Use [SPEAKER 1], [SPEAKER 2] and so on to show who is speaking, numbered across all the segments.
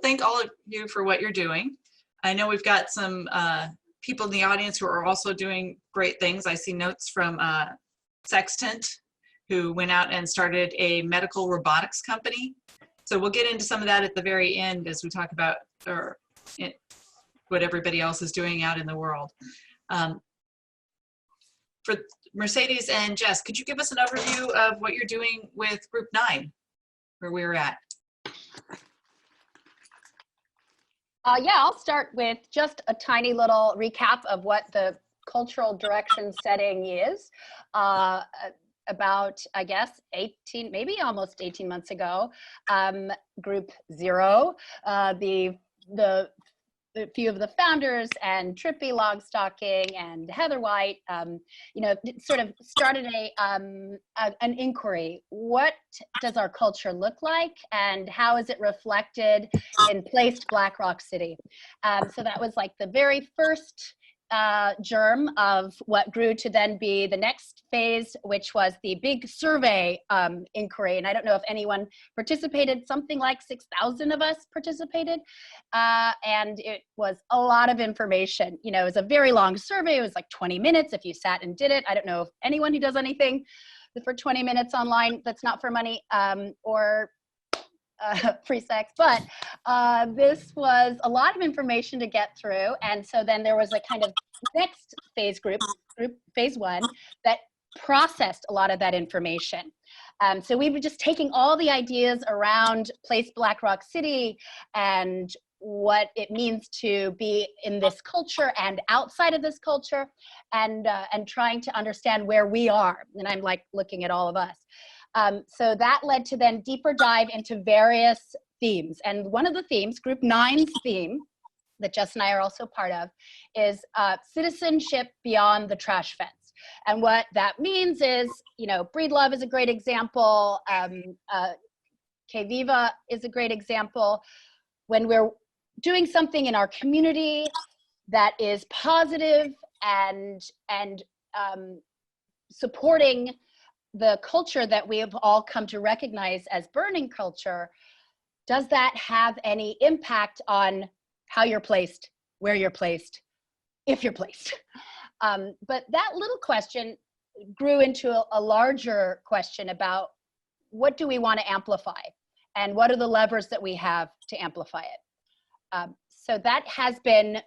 [SPEAKER 1] thank all of you for what you're doing. I know we've got some people in the audience who are also doing great things. I see notes from Sextant, who went out and started a medical robotics company. So we'll get into some of that at the very end as we talk about what everybody else is doing out in the world. For Mercedes and Jess, could you give us an overview of what you're doing with Group 9, where we're at?
[SPEAKER 2] Yeah, I'll start with just a tiny little recap of what the cultural direction setting is. About, I guess, 18, maybe almost 18 months ago, Group 0, the few of the founders and Trippy Logstocking and Heather White, you know, sort of started an inquiry. What does our culture look like, and how is it reflected in placed Black Rock City? So that was like the very first germ of what grew to then be the next phase, which was the big survey inquiry. And I don't know if anyone participated. Something like 6,000 of us participated. And it was a lot of information. You know, it was a very long survey. It was like 20 minutes if you sat and did it. I don't know if anyone who does anything for 20 minutes online that's not for money or free sex, but this was a lot of information to get through. And so then there was a kind of next phase group phase 1 that processed a lot of that information. So we were just taking all the ideas around Place Black Rock City and what it means to be in this culture and outside of this culture, and trying to understand where we are. And I'm like looking at all of us. So that led to then deeper dive into various themes. And one of the themes, Group 9's theme, that Jess and I are also part of, is citizenship beyond the trash fence. And what that means is, you know, Breedlove is a great example. Viva is a great example. When we're doing something in our community that is positive and supporting the culture that we have all come to recognize as burning culture, does that have any impact on how you're placed, where you're placed, if you're placed? But that little question grew into a larger question about what do we want to amplify, and what are the levers that we have to amplify it? So that has been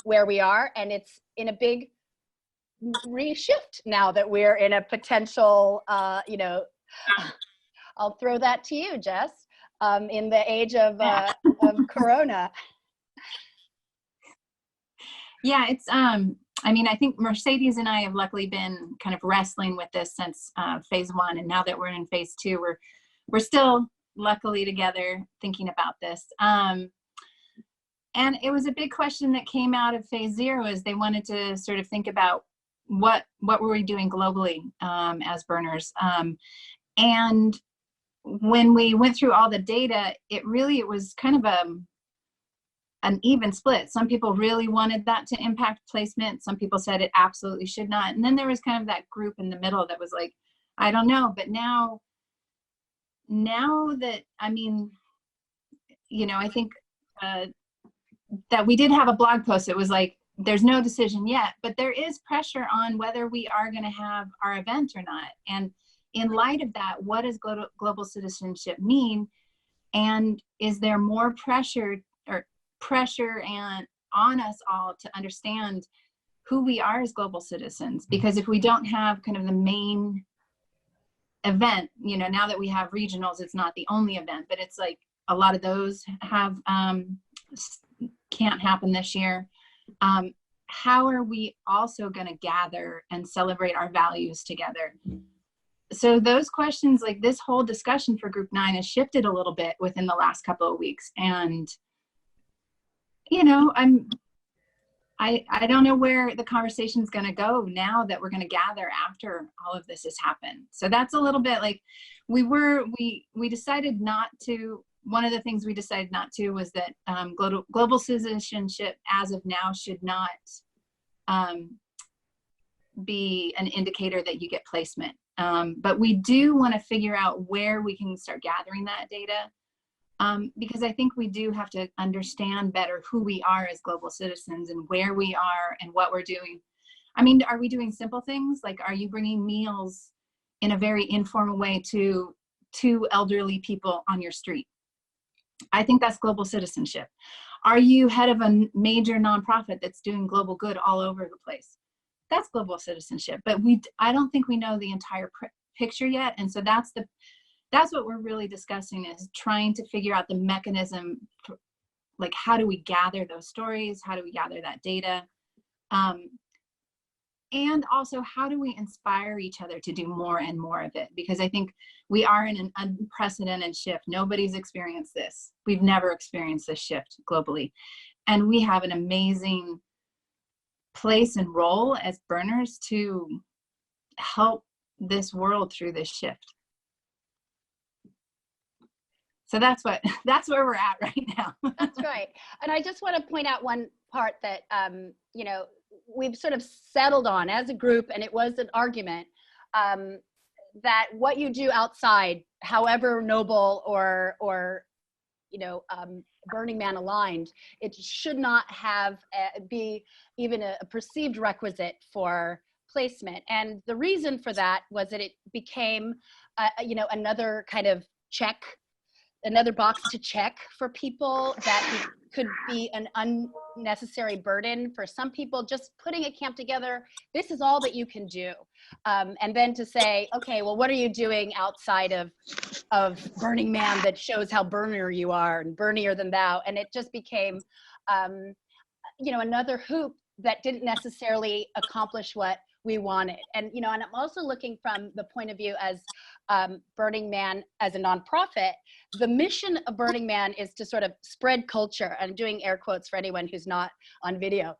[SPEAKER 2] where we are, and it's in a big reshift now that we're in a potential, you know, I'll throw that to you, Jess, in the age of Corona.
[SPEAKER 3] Yeah, it's, I mean, I think Mercedes and I have luckily been kind of wrestling with this since phase 1. And now that we're in phase 2, we're still luckily together thinking about this. And it was a big question that came out of phase 0, is they wanted to sort of think about what were we doing globally as burners. And when we went through all the data, it was kind of an even split. Some people really wanted that to impact placement. Some people said it absolutely should not. And then there was kind of that group in the middle that was like, I don't know. But now that, I mean, you know, I think that we did have a blog post that was like, there's no decision yet, but there is pressure on whether we are going to have our event or not. And in light of that, what does global citizenship mean? And is there more pressure and on us all to understand who we are as global citizens? Because if we don't have kind of the main event, you know, now that we have regionals, it's not the only event, but it's like a lot of those have can't happen this year. How are we also going to gather and celebrate our values together? So those questions, like this whole discussion for Group 9 has shifted a little bit within the last couple of weeks. And, you know, I don't know where the conversation is going to go now that we're going to gather after all of this has happened. So that's a little bit like we decided not to. One of the things we decided not to was that global citizenship as of now should not be an indicator that you get placement. But we do want to figure out where we can start gathering that data. because I think we do have to understand better who we are as global citizens and where we are and what we're doing. I mean, are we doing simple things? Like, are you bringing meals in a very informal way to two elderly people on your street? I think that's global citizenship. Are you head of a major nonprofit that's doing global good all over the place? That's global citizenship. But I don't think we know the entire picture yet. And so that's what we're really discussing, is trying to figure out the mechanism, like how do we gather those stories? How do we gather that data? And also, how do we inspire each other to do more and more of it? Because I think we are in an unprecedented shift. Nobody's experienced this. We've never experienced this shift globally. And we have an amazing place and role as burners to help this world through this shift. So that's where we're at right now.
[SPEAKER 2] That's right. And I just want to point out one part that, you know, we've sort of settled on as a group, and it was an argument, that what you do outside, however noble or you know, Burning Man aligned, it should not have be even a perceived requisite for placement. And the reason for that was that it became, you know, another kind of check, another box to check for people, that could be an unnecessary burden for some people. Just putting a camp together, this is all that you can do. And then to say, okay, well, what are you doing outside of Burning Man that shows how burner you are and burnier than thou? And it just became, you know, another hoop that didn't necessarily accomplish what we wanted. And, you know, and I'm also looking from the point of view as Burning Man as a nonprofit. The mission of Burning Man is to sort of spread culture. I'm doing air quotes for anyone who's not on video.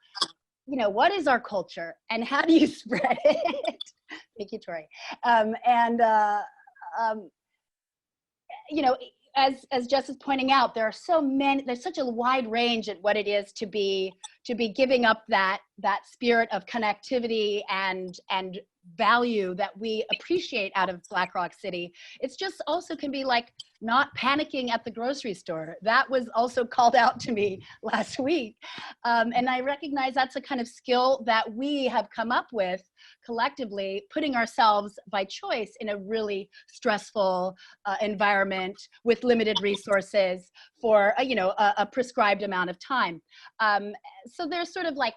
[SPEAKER 2] You know, what is our culture and how do you spread it? Thank you, Tori. You know, as Jess is pointing out, there are so many, there's such a wide range at what it is to be giving up that spirit of connectivity and value that we appreciate out of Black Rock City. It's just also can be like not panicking at the grocery store. That was also called out to me last week. And I recognize that's a kind of skill that we have come up with collectively, putting ourselves by choice in a really stressful environment with limited resources for you know, a prescribed amount of time. So there's sort of like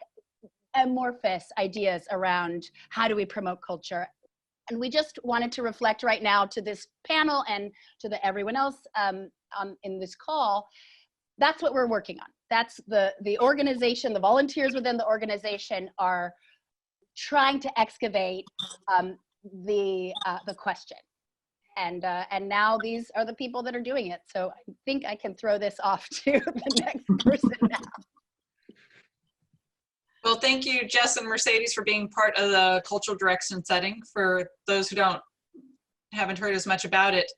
[SPEAKER 2] amorphous ideas around how do we promote culture. And we just wanted to reflect right now to this panel and to everyone else in this call. That's what we're working on. That's the organization, the volunteers within the organization are trying to excavate the question. And now these are the people that are doing it. So I think I can throw this off to the next person now.
[SPEAKER 1] Well, thank you, Jess and Mercedes, for being part of the cultural direction setting. For those who haven't heard as much about it,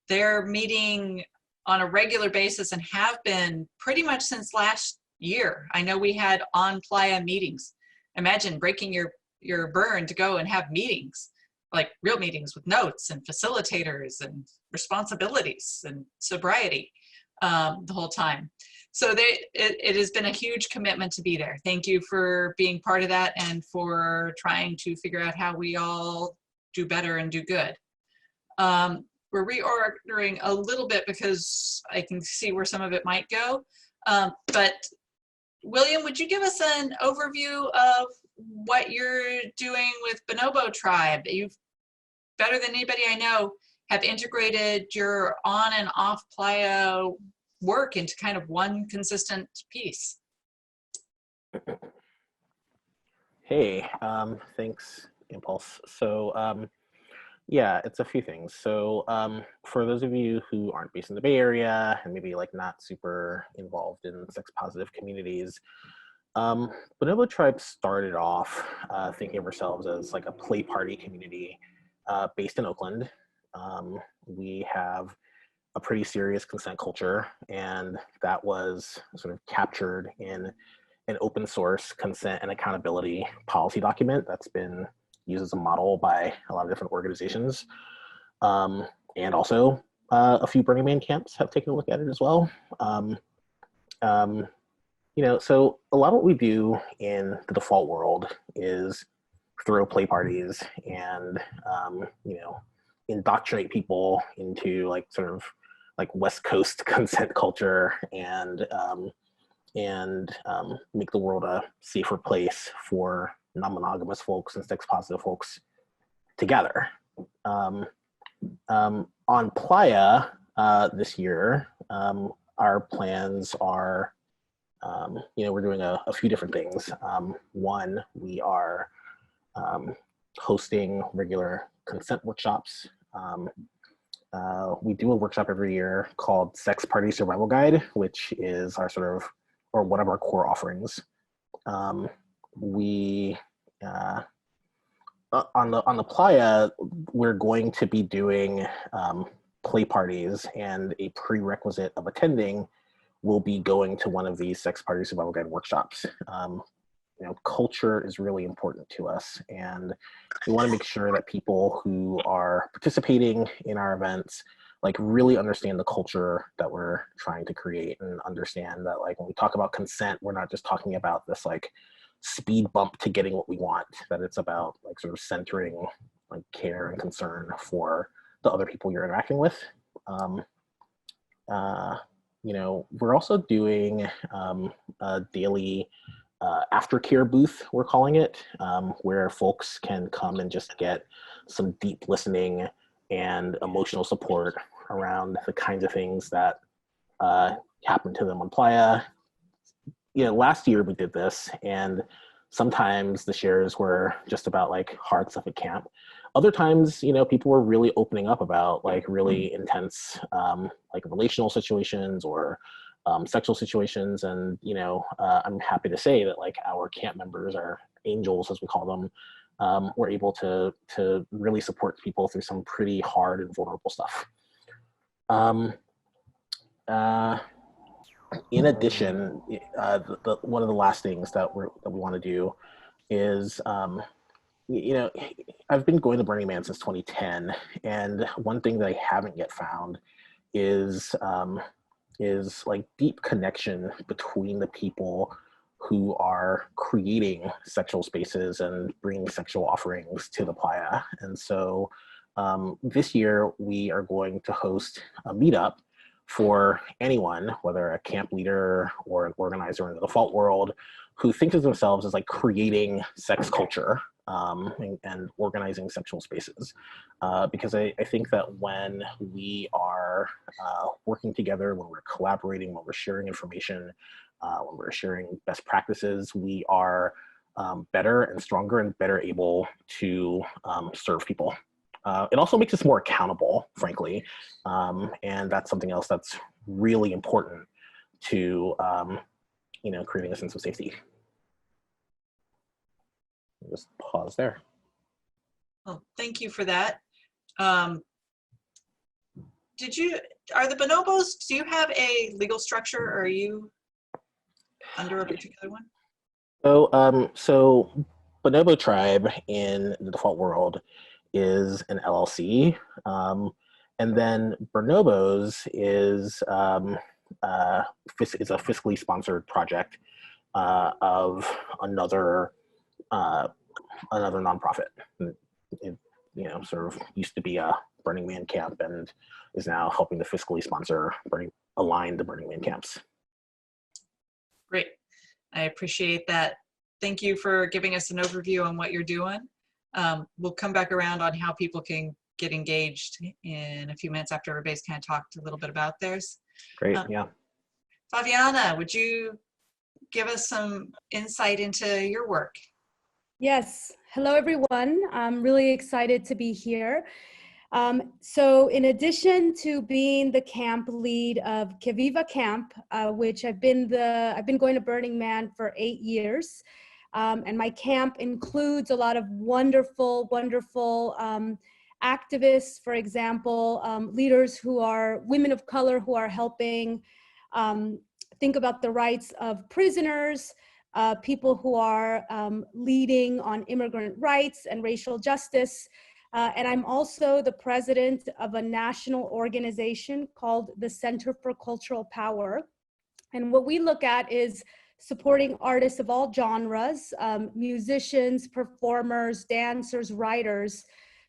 [SPEAKER 1] they're meeting on a regular basis and have been pretty much since last year. I know we had on playa meetings. Imagine breaking your burn to go and have meetings, like real meetings with notes and facilitators and responsibilities and sobriety the whole time. So it has been a huge commitment to be there. Thank you for being part of that and for trying to figure out how we all do better and do good. We're reordering a little bit because I can see where some of it might go. But William, would you give us an overview of what you're doing with Bonobo Tribe? You've, better than anybody I know, have integrated your on and off playa work into kind of one consistent piece.
[SPEAKER 4] Hey, thanks, Impulse. So yeah, it's a few things. So for those of you who aren't based in the Bay Area and maybe like not super involved in sex positive communities, Bonobo Tribe started off thinking of ourselves as like a play party community based in Oakland. We have a pretty serious consent culture, and that was sort of captured in an open source consent and accountability policy document that's been used as a model by a lot of different organizations. And also a few Burning Man camps have taken a look at it as well. So a lot of what we do in the default world is throw play parties and, indoctrinate people into like sort of like West Coast consent culture and make the world a safer place for non-monogamous folks and sex-positive folks together. On Playa this year, our plans are, we're doing a few different things. One, we are hosting regular consent workshops. We do a workshop every year called Sex Party Survival Guide, which is our one of our core offerings. On the Playa, we're going to be doing play parties, and a prerequisite of attending will be going to one of these Sex Party Survival Guide workshops. Culture is really important to us, and we want to make sure that people who are participating in our events like really understand the culture that we're trying to create, and understand that like when we talk about consent, we're not just talking about this like speed bump to getting what we want, that it's about like sort of centering like care and concern for the other people you're interacting with. We're also doing a daily aftercare booth, we're calling it, where folks can come and just get some deep listening and emotional support around the kinds of things that happen to them on Playa. Last year we did this, and sometimes the shares were just about like hard stuff at camp. Other times, people were really opening up about like really intense like relational situations or sexual situations. And, I'm happy to say that like our camp members, our angels, as we call them, were able to really support people through some pretty hard and vulnerable stuff. In addition, one of the last things that we want to do is, I've been going to Burning Man since 2010, and one thing that I haven't yet found is like deep connection between the people who are creating sexual spaces and bringing sexual offerings to the Playa. And so this year we are going to host a meetup for anyone, whether a camp leader or an organizer in the default world, who thinks of themselves as like creating sex culture and organizing sexual spaces. Because I think that when we are working together, when we're collaborating, when we're sharing information, when we're sharing best practices, we are better and stronger and better able to serve people. It also makes us more accountable, frankly, and that's something else that's really important to creating a sense of safety. Just pause there.
[SPEAKER 1] Well, thank you for that. Are the bonobos, do you have a legal structure, or are you under a particular one?
[SPEAKER 4] So Bonobo Tribe in the default world is an LLC, and then Bonobos is a fiscally sponsored project of another nonprofit. It sort of used to be a Burning Man camp and is now helping to fiscally sponsor align the Burning Man camps.
[SPEAKER 1] Great, I appreciate that. Thank you for giving us an overview on what you're doing. We'll come back around on how people can get engaged in a few minutes after everybody's kind of talked a little bit about theirs.
[SPEAKER 4] Great, yeah.
[SPEAKER 1] Favianna, would you give us some insight into your work?
[SPEAKER 5] Yes. Hello, everyone. I'm really excited to be here. So in addition to being the camp lead of Viva camp, which I've been going to Burning Man for 8 years, and my camp includes a lot of wonderful activists, for example, leaders who are women of color who are helping think about the rights of prisoners, people who are leading on immigrant rights and racial justice. And I'm also the president of a national organization called the Center for Cultural Power. And what we look at is supporting artists of all genres, musicians, performers, dancers, writers,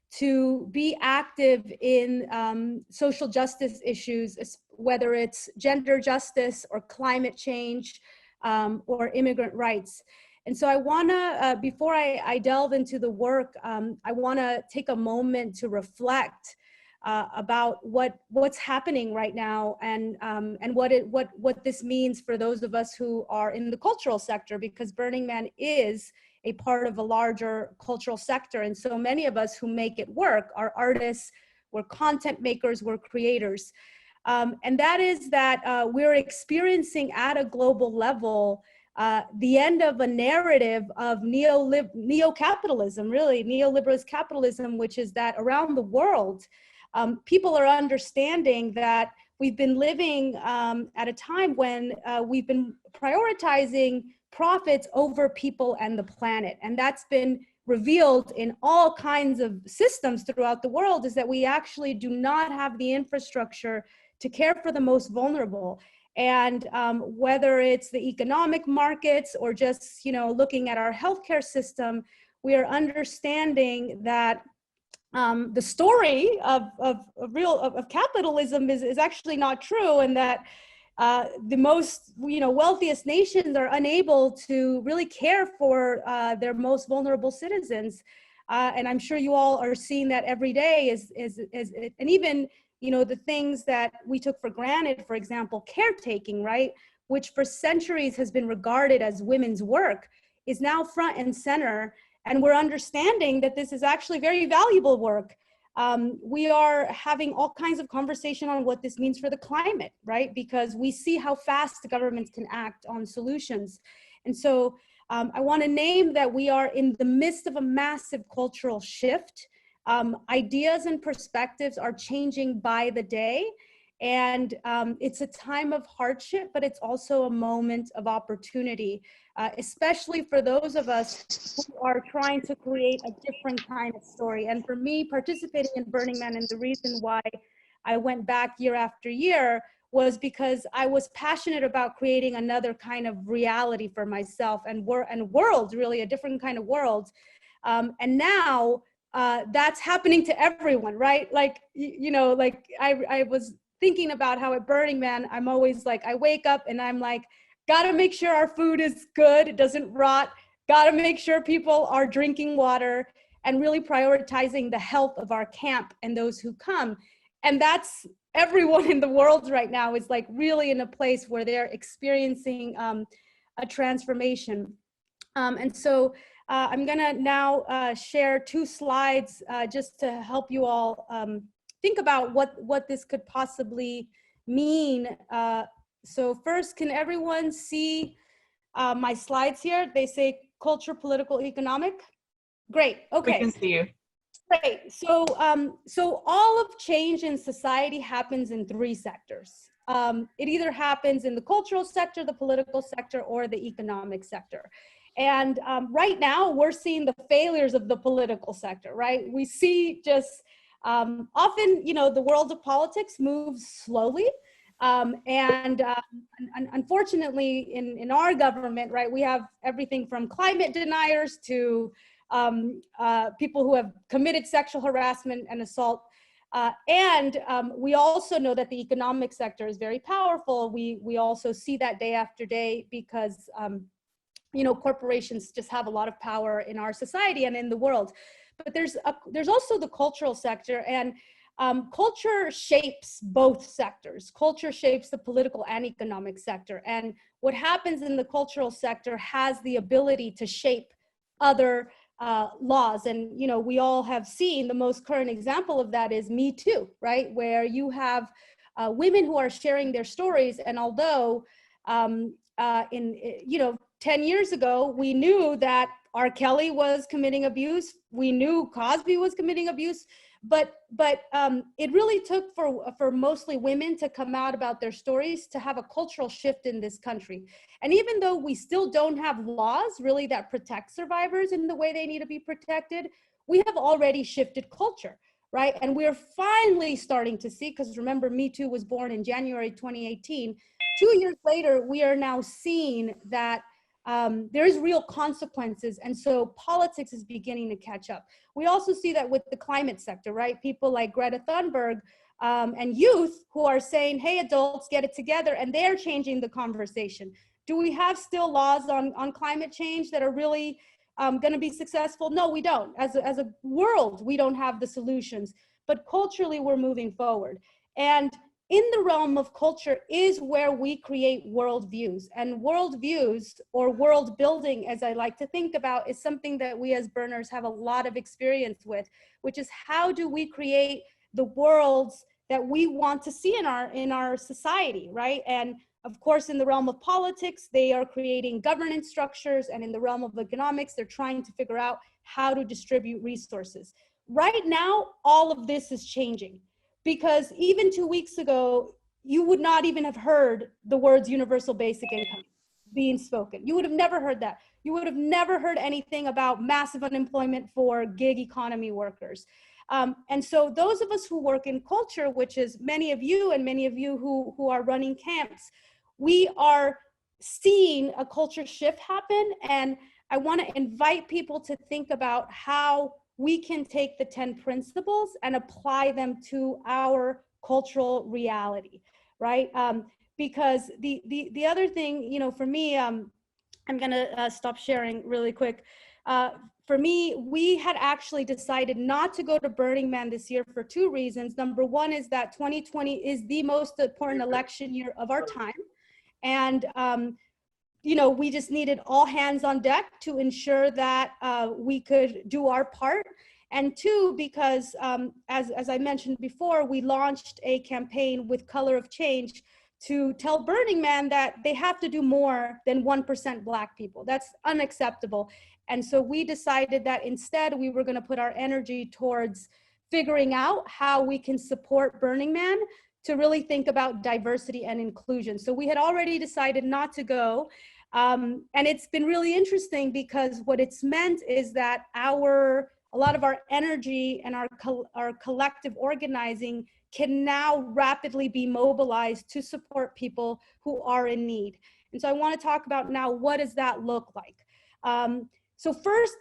[SPEAKER 5] to be active in social justice issues, whether it's gender justice or climate change or immigrant rights. And so I wanna, before I delve into the work, I wanna take a moment to reflect about what's happening right now and what this means for those of us who are in the cultural sector, because Burning Man is a part of a larger cultural sector. And so many of us who make it work are artists, we're content makers, we're creators. And that is that we're experiencing at a global level the end of a narrative of neo-capitalism, really, neoliberalist capitalism, which is that around the world, people are understanding that we've been living at a time when we've been prioritizing profits over people and the planet. And that's been revealed in all kinds of systems throughout the world, is that we actually do not have the infrastructure to care for the most vulnerable. And whether it's the economic markets or just, you know, looking at our healthcare system, we are understanding that the story of capitalism is actually not true, and that the most, you know, wealthiest nations are unable to really care for their most vulnerable citizens. And I'm sure you all are seeing that every day and even, you know, the things that we took for granted, for example, caretaking, right? Which for centuries has been regarded as women's work, is now front and center. And we're understanding that this is actually very valuable work. We are having all kinds of conversation on what this means for the climate, right? Because we see how fast the governments can act on solutions. And so I want to name that we are in the midst of a massive cultural shift. Ideas and perspectives are changing by the day. And it's a time of hardship, but it's also a moment of opportunity, especially for those of us who are trying to create a different kind of story. And for me, participating in Burning Man, and the reason why I went back year after year, was because I was passionate about creating another kind of reality for myself and world, really a different kind of world. And now that's happening to everyone, right? Like, you know, like I was thinking about how at Burning Man, I'm always like, I wake up and I'm like, gotta make sure our food is good, it doesn't rot, gotta make sure people are drinking water, and really prioritizing the health of our camp and those who come. And that's everyone in the world right now is like really in a place where they're experiencing a transformation. And so I'm gonna now share 2 slides just to help you all think about what this could possibly mean. So first, can everyone see my slides here? They say culture, political, economic. Great, okay.
[SPEAKER 1] We can see you.
[SPEAKER 5] Great, so all of change in society happens in 3 sectors. It either happens in the cultural sector, the political sector, or the economic sector. And right now we're seeing the failures of the political sector, right? We see just often, you know, the world of politics moves slowly. And unfortunately in our government, right, we have everything from climate deniers to people who have committed sexual harassment and assault. And we also know that the economic sector is very powerful. We also see that day after day because, you know, corporations just have a lot of power in our society and in the world. But there's also the cultural sector, and culture shapes both sectors. Culture shapes the political and economic sector. And what happens in the cultural sector has the ability to shape other laws. And, you know, we all have seen the most current example of that is Me Too, right? Where you have women who are sharing their stories. And although, you know, 10 years ago, we knew that R. Kelly was committing abuse. We knew Cosby was committing abuse. But it really took for mostly women to come out about their stories to have a cultural shift in this country. And even though we still don't have laws really that protect survivors in the way they need to be protected, we have already shifted culture, right? And we're finally starting to see, because remember, Me Too was born in January 2018. 2 years later, we are now seeing that there is real consequences. And so politics is beginning to catch up. We also see that with the climate sector, right? People like Greta Thunberg and youth who are saying, hey, adults, get it together. And they're changing the conversation. Do we have still laws on climate change that are really going to be successful? No, we don't. As a world, we don't have the solutions. But culturally, we're moving forward. And in the realm of culture is where we create worldviews. And worldviews, or world building, as I like to think about, is something that we as burners have a lot of experience with, which is how do we create the worlds that we want to see in our society, right? And of course, in the realm of politics, they are creating governance structures, and in the realm of economics, they're trying to figure out how to distribute resources. Right now, all of this is changing, because even 2 weeks ago, you would not even have heard the words universal basic income being spoken. You would have never heard that. You would have never heard anything about massive unemployment for gig economy workers. And so those of us who work in culture, which is many of you and many of you who are running camps, we are seeing a culture shift happen. And I want to invite people to think about how we can take the 10 principles and apply them to our cultural reality, right? Because the other thing, you know, for me, I'm gonna stop sharing really quick. For me, we had actually decided not to go to Burning Man this year for 2 reasons. Number one is that 2020 is the most important election year of our time. And, you know, we just needed all hands on deck to ensure that we could do our part. And 2, because as I mentioned before, we launched a campaign with Color of Change to tell Burning Man that they have to do more than 1% Black people. That's unacceptable. And so we decided that instead we were going to put our energy towards figuring out how we can support Burning Man to really think about diversity and inclusion. So we had already decided not to go. And it's been really interesting, because what it's meant is that a lot of our energy and our collective organizing can now rapidly be mobilized to support people who are in need. And so I want to talk about now, what does that look like? So first,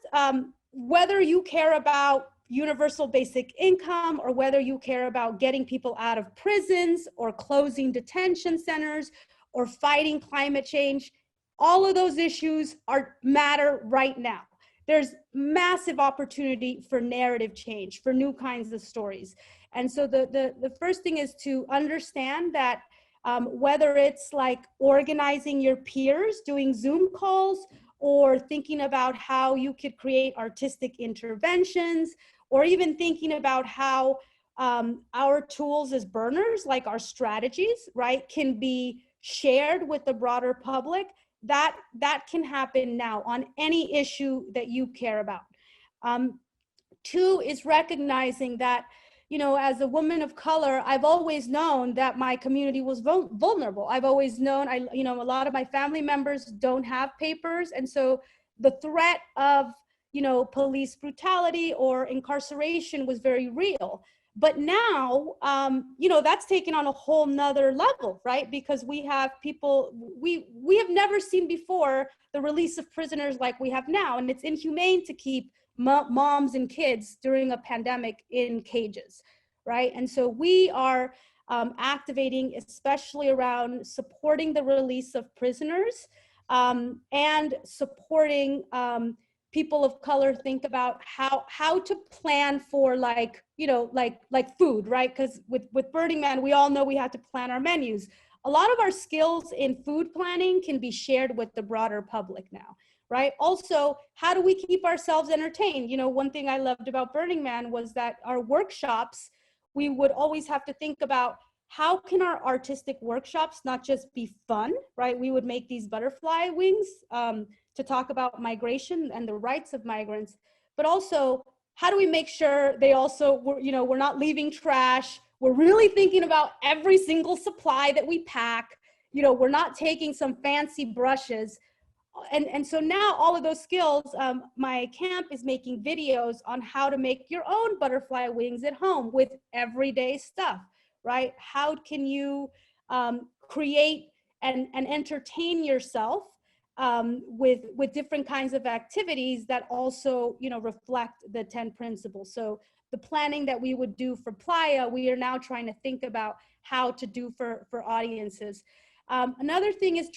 [SPEAKER 5] whether you care about universal basic income, or whether you care about getting people out of prisons, or closing detention centers, or fighting climate change, all of those issues matter right now. There's massive opportunity for narrative change, for new kinds of stories. And so the first thing is to understand that whether it's like organizing your peers, doing Zoom calls, or thinking about how you could create artistic interventions, or even thinking about how our tools as burners, like our strategies, right, can be shared with the broader public, that can happen now on any issue that you care about. 2 is recognizing that, you know, as a woman of color, I've always known that my community was vulnerable. I've always known, you know, a lot of my family members don't have papers. And so the threat of, you know, police brutality or incarceration was very real. But now, you know, that's taken on a whole nother level, right? Because we have people, we have never seen before the release of prisoners like we have now. And it's inhumane to keep moms and kids during a pandemic in cages, right? And so we are activating, especially around supporting the release of prisoners and supporting people of color think about how to plan for, like, you know, like food, right? Because with Burning Man, we all know we have to plan our menus. A lot of our skills in food planning can be shared with the broader public now, right? Also, how do we keep ourselves entertained? You know, one thing I loved about Burning Man was that our workshops, we would always have to think about how can our artistic workshops not just be fun, right? We would make these butterfly wings to talk about migration and the rights of migrants, but also how do we make sure they also, you know, we're not leaving trash. We're really thinking about every single supply that we pack. You know, we're not taking some fancy brushes. and so now all of those skills, my camp is making videos on how to make your own butterfly wings at home with everyday stuff, right? How can you create and entertain yourself with different kinds of activities that also, you know, reflect the 10 principles. So the planning that we would do for Playa, we are now trying to think about how to do for audiences. Another thing is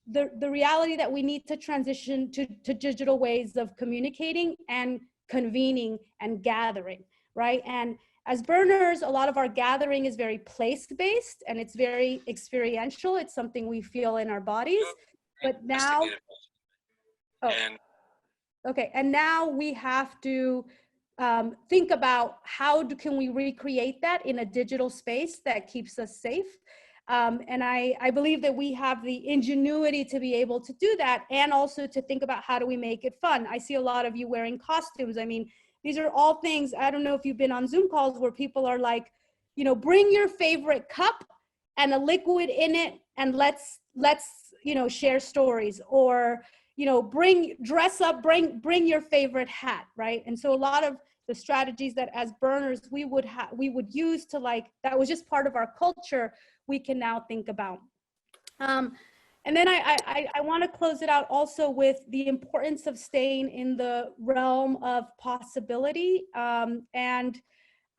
[SPEAKER 5] the reality that we need to transition to digital ways of communicating and convening and gathering, right? And as burners, a lot of our gathering is very place-based and it's very experiential. It's something we feel in our bodies. But now, okay, and now we have to think about how can we recreate that in a digital space that keeps us safe. And I believe that we have the ingenuity to be able to do that, and also to think about how do we make it fun. I see a lot of you wearing costumes. I mean, these are all things, I don't know if you've been on Zoom calls where people are like, you know, bring your favorite cup and a liquid in it, and let's you know, share stories, or, you know, dress up, bring your favorite hat, right? And so a lot of the strategies that as burners we would use to, like, that was just part of our culture, we can now think about. And then I want to close it out also with the importance of staying in the realm of possibility, and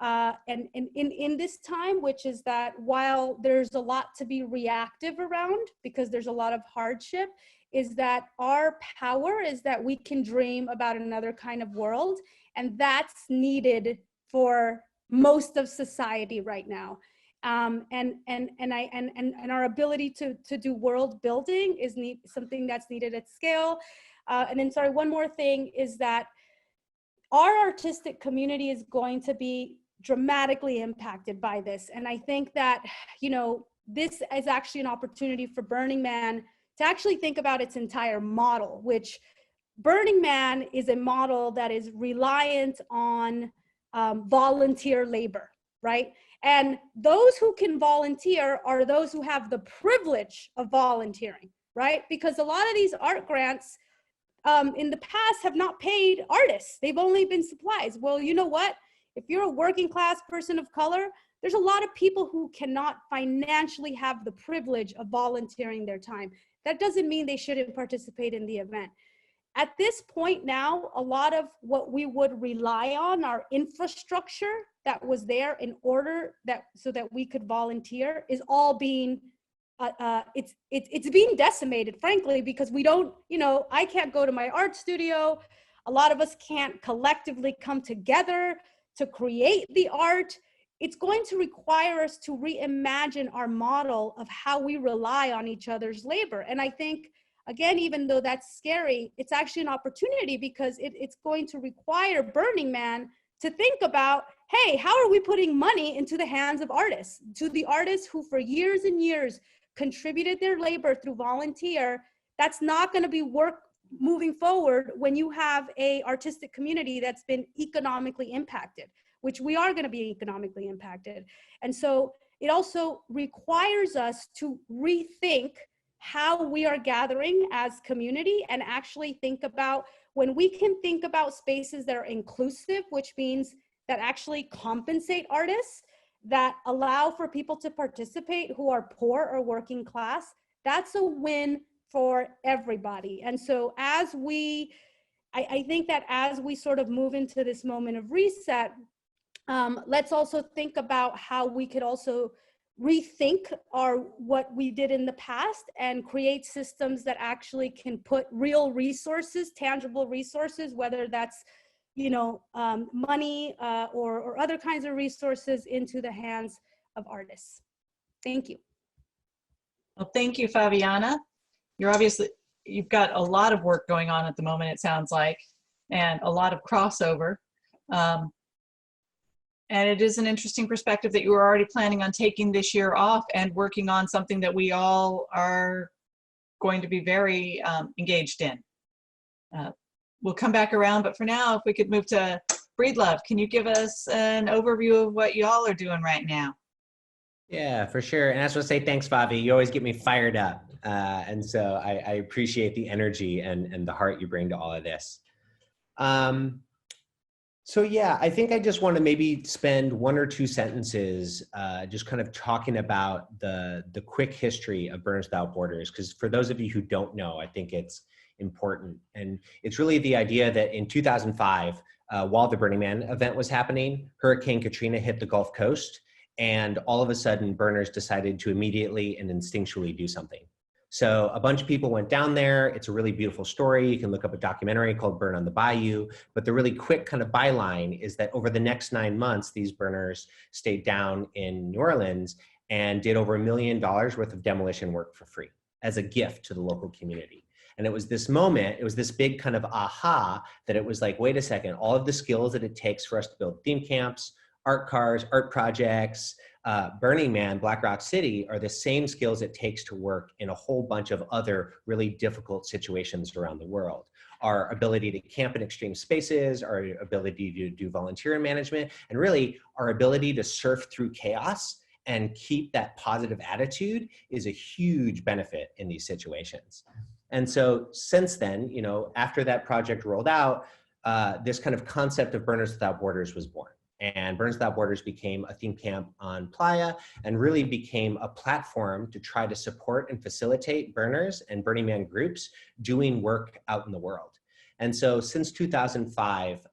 [SPEAKER 5] in this time, which is that while there's a lot to be reactive around because there's a lot of hardship, is that our power is that we can dream about another kind of world, and that's needed for most of society right now. And our ability to do world building is something that's needed at scale. And then, sorry, one more thing is that our artistic community is going to be dramatically impacted by this. And I think that, you know, this is actually an opportunity for Burning Man to actually think about its entire model, which Burning Man is a model that is reliant on volunteer labor, right? And those who can volunteer are those who have the privilege of volunteering, right? Because a lot of these art grants in the past have not paid artists. They've only been supplies. Well, you know what? If you're a working class person of color, there's a lot of people who cannot financially have the privilege of volunteering their time. That doesn't mean they shouldn't participate in the event. At this point now, a lot of what we would rely on, our infrastructure that was there in order so that we could volunteer, is all being, it's being decimated, frankly, because we don't, you know, I can't go to my art studio. A lot of us can't collectively come together to create the art. It's going to require us to reimagine our model of how we rely on each other's labor. And I think, again, even though that's scary, it's actually an opportunity, because it's going to require Burning Man to think about, hey, how are we putting money into the hands of artists, to the artists who for years and years contributed their labor through volunteer. That's not going to be work moving forward when you have a artistic community that's been economically impacted, which we are going to be economically impacted. And so it also requires us to rethink how we are gathering as community, and actually think about, when we can think about spaces that are inclusive, which means that actually compensate artists, that allow for people to participate who are poor or working class, that's a win for everybody. And so as I think that as we sort of move into this moment of reset, let's also think about how we could also rethink what we did in the past, and create systems that actually can put real resources, tangible resources, whether that's, you know, money or other kinds of resources, into the hands of artists. Thank you.
[SPEAKER 1] Well, thank you, Favianna. You've got a lot of work going on at the moment, it sounds like, and a lot of crossover. And it is an interesting perspective that you were already planning on taking this year off and working on something that we all are going to be very engaged in. We'll come back around, but for now, if we could move to Breedlove, can you give us an overview of what y'all are doing right now?
[SPEAKER 6] Yeah, for sure. And I just want to say thanks, Favi. You always get me fired up. And so I appreciate the energy and the heart you bring to all of this. So yeah, I think I just want to maybe spend 1 or 2 sentences just kind of talking about the quick history of Burners Without Borders, because for those of you who don't know, I think it's important. And it's really the idea that in 2005, while the Burning Man event was happening, Hurricane Katrina hit the Gulf Coast, and all of a sudden Burners decided to immediately and instinctually do something. So a bunch of people went down there. It's a really beautiful story. You can look up a documentary called Burn on the Bayou. But the really quick kind of byline is that over the next 9 months, these burners stayed down in New Orleans and did over $1 million worth of demolition work for free as a gift to the local community. And it was this moment, it was this big kind of aha that it was like, wait a second, all of the skills that it takes for us to build theme camps, art cars, art projects, Burning Man, Black Rock City are the same skills it takes to work in a whole bunch of other really difficult situations around the world. Our ability to camp in extreme spaces, our ability to do volunteer management, and really our ability to surf through chaos and keep that positive attitude is a huge benefit in these situations. And so since then, you know, after that project rolled out, this kind of concept of Burners Without Borders was born. And Burners Without Borders became a theme camp on Playa and really became a platform to try to support and facilitate burners and Burning Man groups doing work out in the world. And so since 2005,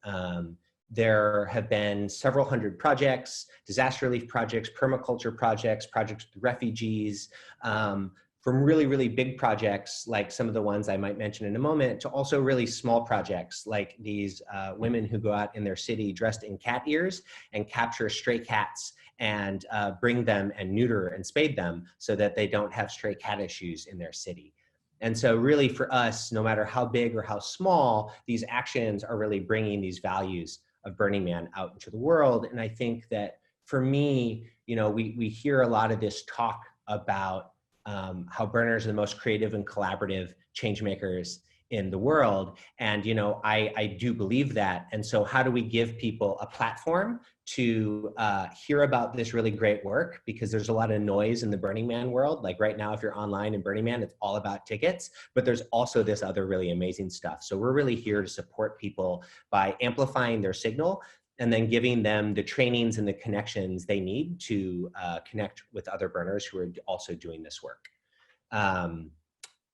[SPEAKER 6] there have been several hundred projects, disaster relief projects, permaculture projects, projects with refugees, from really, really big projects like some of the ones I might mention in a moment, to also really small projects like these women who go out in their city dressed in cat ears and capture stray cats and bring them and neuter and spade them so that they don't have stray cat issues in their city. And so really for us, no matter how big or how small, these actions are really bringing these values of Burning Man out into the world. And I think that for me, you know, we hear a lot of this talk about how burners are the most creative and collaborative change makers in the world. And, you know, I do believe that. And so how do we give people a platform to hear about this really great work? Because there's a lot of noise in the Burning Man world. Like right now, if you're online in Burning Man, it's all about tickets, but there's also this other really amazing stuff. So we're really here to support people by amplifying their signal and then giving them the trainings and the connections they need to connect with other burners who are also doing this work.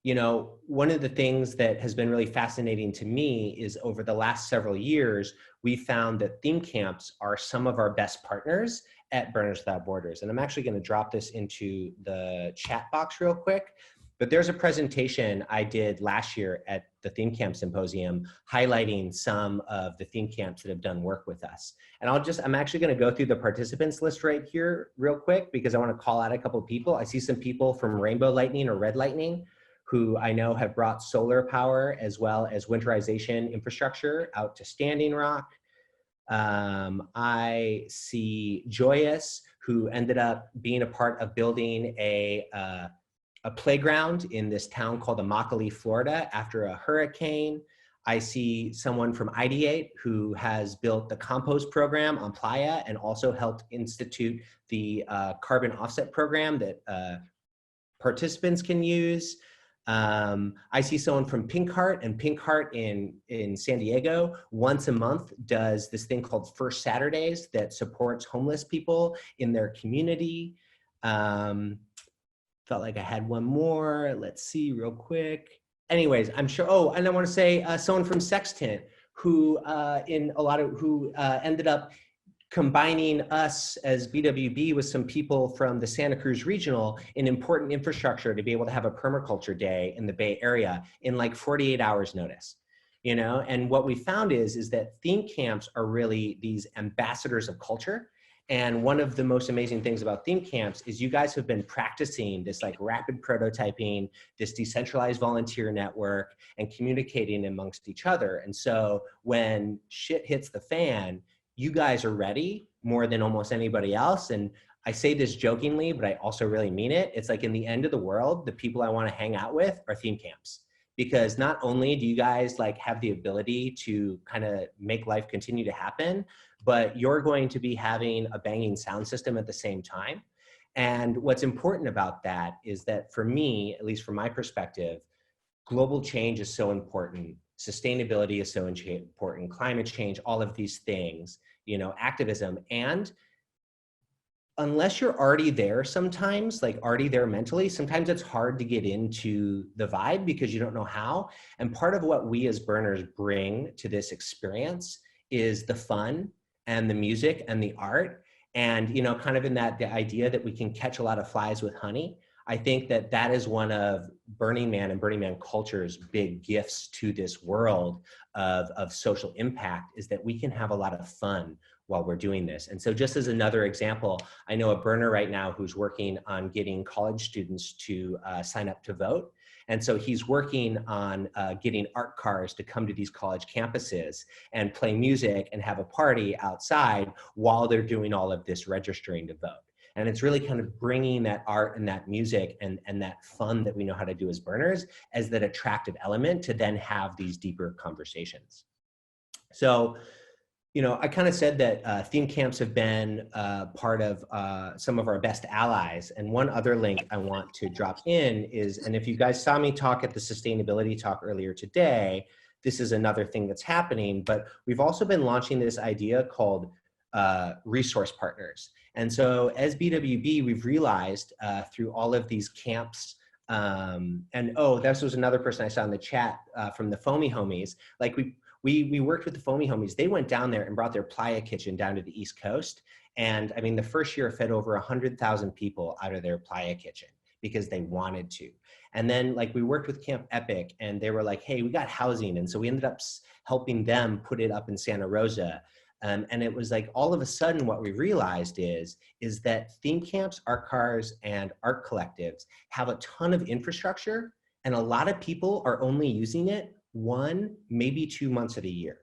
[SPEAKER 6] You know, one of the things that has been really fascinating to me is over the last several years, we found that theme camps are some of our best partners at Burners Without Borders. And I'm actually going to drop this into the chat box real quick. But there's a presentation I did last year at the Theme Camp Symposium highlighting some of the theme camps that have done work with us. And I'm actually going to go through the participants list right here real quick because I want to call out a couple of people. I see some people from Rainbow Lightning or Red Lightning who I know have brought solar power as well as winterization infrastructure out to Standing Rock. I see Joyous, who ended up being a part of building a playground in this town called Immokalee, Florida after a hurricane. I see someone from Ideate who has built the compost program on Playa and also helped institute the carbon offset program that participants can use. I see someone from Pink Heart, and Pink Heart in San Diego once a month does this thing called First Saturdays that supports homeless people in their community. Felt like I had one more. Let's see real quick. Anyways, I'm sure, oh, and I want to say someone from Sextant who ended up combining us as BWB with some people from the Santa Cruz Regional in important infrastructure to be able to have a permaculture day in the Bay Area in like 48 hours notice, you know? And what we found is that theme camps are really these ambassadors of culture. And one of the most amazing things about theme camps is you guys have been practicing this like rapid prototyping, this decentralized volunteer network, and communicating amongst each other. And so when shit hits the fan, you guys are ready more than almost anybody else. And I say this jokingly, but I also really mean it. It's like in the end of the world, the people I want to hang out with are theme camps. Because not only do you guys like have the ability to kind of make life continue to happen, but you're going to be having a banging sound system at the same time. And what's important about that is that for me, at least from my perspective, global change is so important. Sustainability is so important. Climate change, all of these things, you know, activism. And unless you're already there sometimes, like already there mentally, sometimes it's hard to get into the vibe because you don't know how. And part of what we as burners bring to this experience is the fun and the music and the art. And, you know, kind of in that, the idea that we can catch a lot of flies with honey. I think that that is one of Burning Man and Burning Man culture's big gifts to this world of social impact, is that we can have a lot of fun while we're doing this. And so just as another example, I know a burner right now who's working on getting college students to sign up to vote. And so he's working on getting art cars to come to these college campuses and play music and have a party outside while they're doing all of this registering to vote. And it's really kind of bringing that art and that music and that fun that we know how to do as burners as that attractive element to then have these deeper conversations. So, you know, I kind of said that theme camps have been part of some of our best allies. And one other link I want to drop in is, and if you guys saw me talk at the sustainability talk earlier today, this is another thing that's happening, but we've also been launching this idea called resource partners. And so as BWB, we've realized through all of these camps, and oh, this was another person I saw in the chat from the Foamy Homies, like we worked with the Foamy Homies. They went down there and brought their playa kitchen down to the East Coast. And I mean, the first year fed over 100,000 people out of their playa kitchen because they wanted to. And then like we worked with Camp Epic and they were like, hey, we got housing. And so we ended up helping them put it up in Santa Rosa. And it was like, all of a sudden what we realized is that theme camps, art cars, and art collectives have a ton of infrastructure, and a lot of people are only using it 1, maybe 2 months of the year.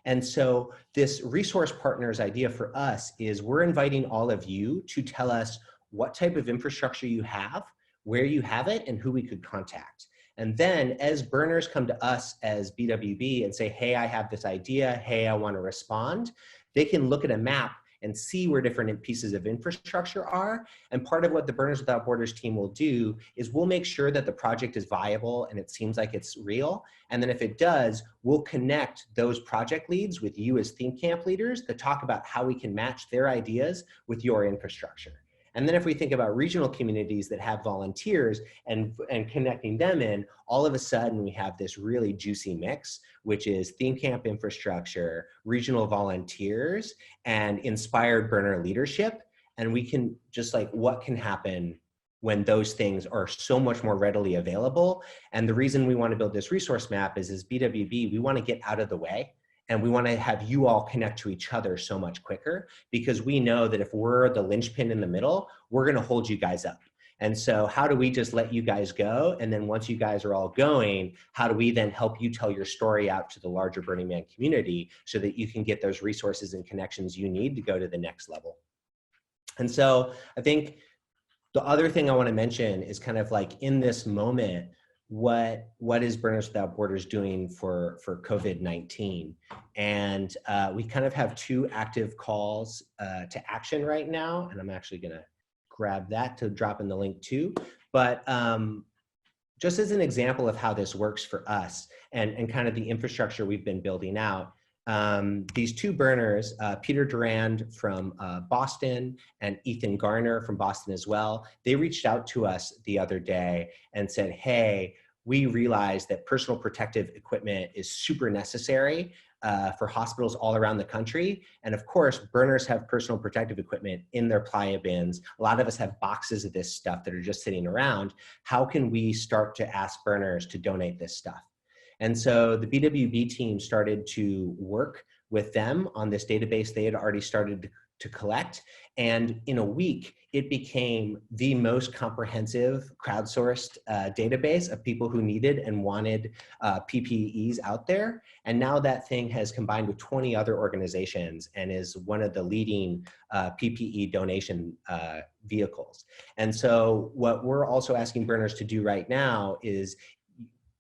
[SPEAKER 6] And so this resource partners idea for us is we're inviting all of you to tell us what type of infrastructure you have, where you have it, and who we could contact. And then as burners come to us as BWB and say, hey, I have this idea, hey, I want to respond, they can look at a map and see where different pieces of infrastructure are. And part of what the Burners Without Borders team will do is we'll make sure that the project is viable and it seems like it's real. And then if it does, we'll connect those project leads with you as theme camp leaders to talk about how we can match their ideas with your infrastructure. And then if we think about regional communities that have volunteers and connecting them in, all of a sudden we have this really juicy mix, which is theme camp infrastructure, regional volunteers, and inspired burner leadership. And we can just like, what can happen when those things are so much more readily available? And the reason we want to build this resource map is as BWB, we want to get out of the way. And we want to have you all connect to each other so much quicker, because we know that if we're the linchpin in the middle, we're going to hold you guys up. And so how do we just let you guys go? And then once you guys are all going, how do we then help you tell your story out to the larger Burning Man community so that you can get those resources and connections you need to go to the next level? And so I think the other thing I want to mention is kind of like in this moment, what is Burners Without Borders doing for COVID-19? And we kind of have 2 active calls to action right now. And I'm actually going to grab that to drop in the link too. But just as an example of how this works for us and kind of the infrastructure we've been building out, these 2 burners, Peter Durand from Boston and Ethan Garner from Boston as well, they reached out to us the other day and said, hey, we realize that personal protective equipment is super necessary for hospitals all around the country. And of course, burners have personal protective equipment in their playa bins. A lot of us have boxes of this stuff that are just sitting around. How can we start to ask burners to donate this stuff? And so the BWB team started to work with them on this database they had already started to collect. And in a week, it became the most comprehensive crowdsourced database of people who needed and wanted PPEs out there. And now that thing has combined with 20 other organizations and is one of the leading PPE donation vehicles. And so what we're also asking burners to do right now is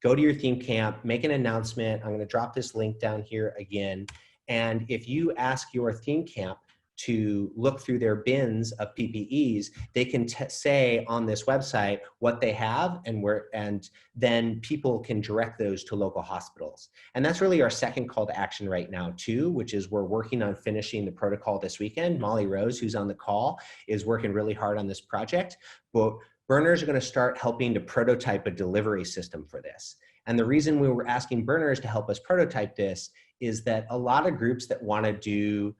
[SPEAKER 6] go to your theme camp, make an announcement. I'm going to drop this link down here again. And if you ask your theme camp to look through their bins of PPEs, they can say on this website what they have and then people can direct those to local hospitals. And that's really our second call to action right now too, which is we're working on finishing the protocol this weekend. Molly Rose, who's on the call, is working really hard on this project. But burners are going to start helping to prototype a delivery system for this. And the reason we were asking burners to help us prototype this is that a lot of groups that want to do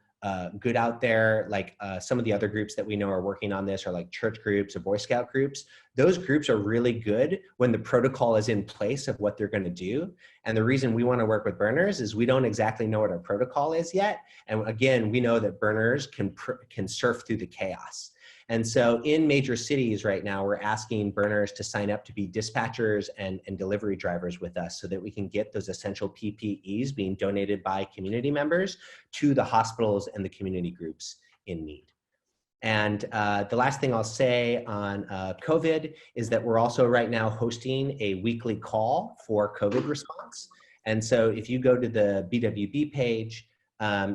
[SPEAKER 6] good out there, like some of the other groups that we know are working on this are like church groups or Boy Scout groups. Those groups are really good when the protocol is in place of what they're going to do. And the reason we want to work with burners is we don't exactly know what our protocol is yet. And again, we know that burners can surf through the chaos. And so in major cities right now, we're asking burners to sign up to be dispatchers and delivery drivers with us so that we can get those essential PPEs being donated by community members to the hospitals and the community groups in need. And the last thing I'll say on COVID is that we're also right now hosting a weekly call for COVID response. And so if you go to the BWB page,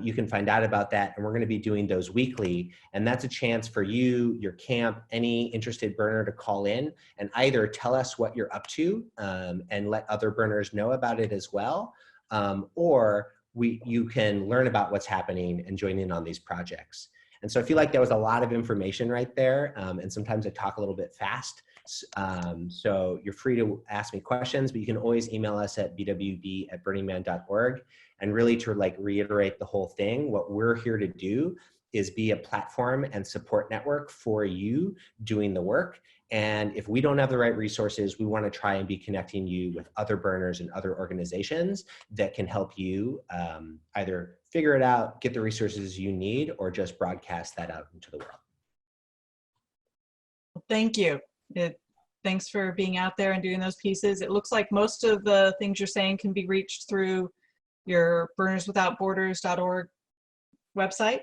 [SPEAKER 6] you can find out about that, and we're going to be doing those weekly. And that's a chance for you, your camp, any interested burner to call in and either tell us what you're up to and let other burners know about it as well, or you can learn about what's happening and join in on these projects. And so I feel like there was a lot of information right there, and sometimes I talk a little bit fast. So you're free to ask me questions, but you can always email us at bwb@burningman.org. And really to like reiterate the whole thing, what we're here to do is be a platform and support network for you doing the work. And if we don't have the right resources, we want to try and be connecting you with other burners and other organizations that can help you either figure it out, get the resources you need, or just broadcast that out into the world.
[SPEAKER 1] Thank you. Thanks for being out there and doing those pieces. It looks like most of the things you're saying can be reached through your burnerswithoutborders.org website.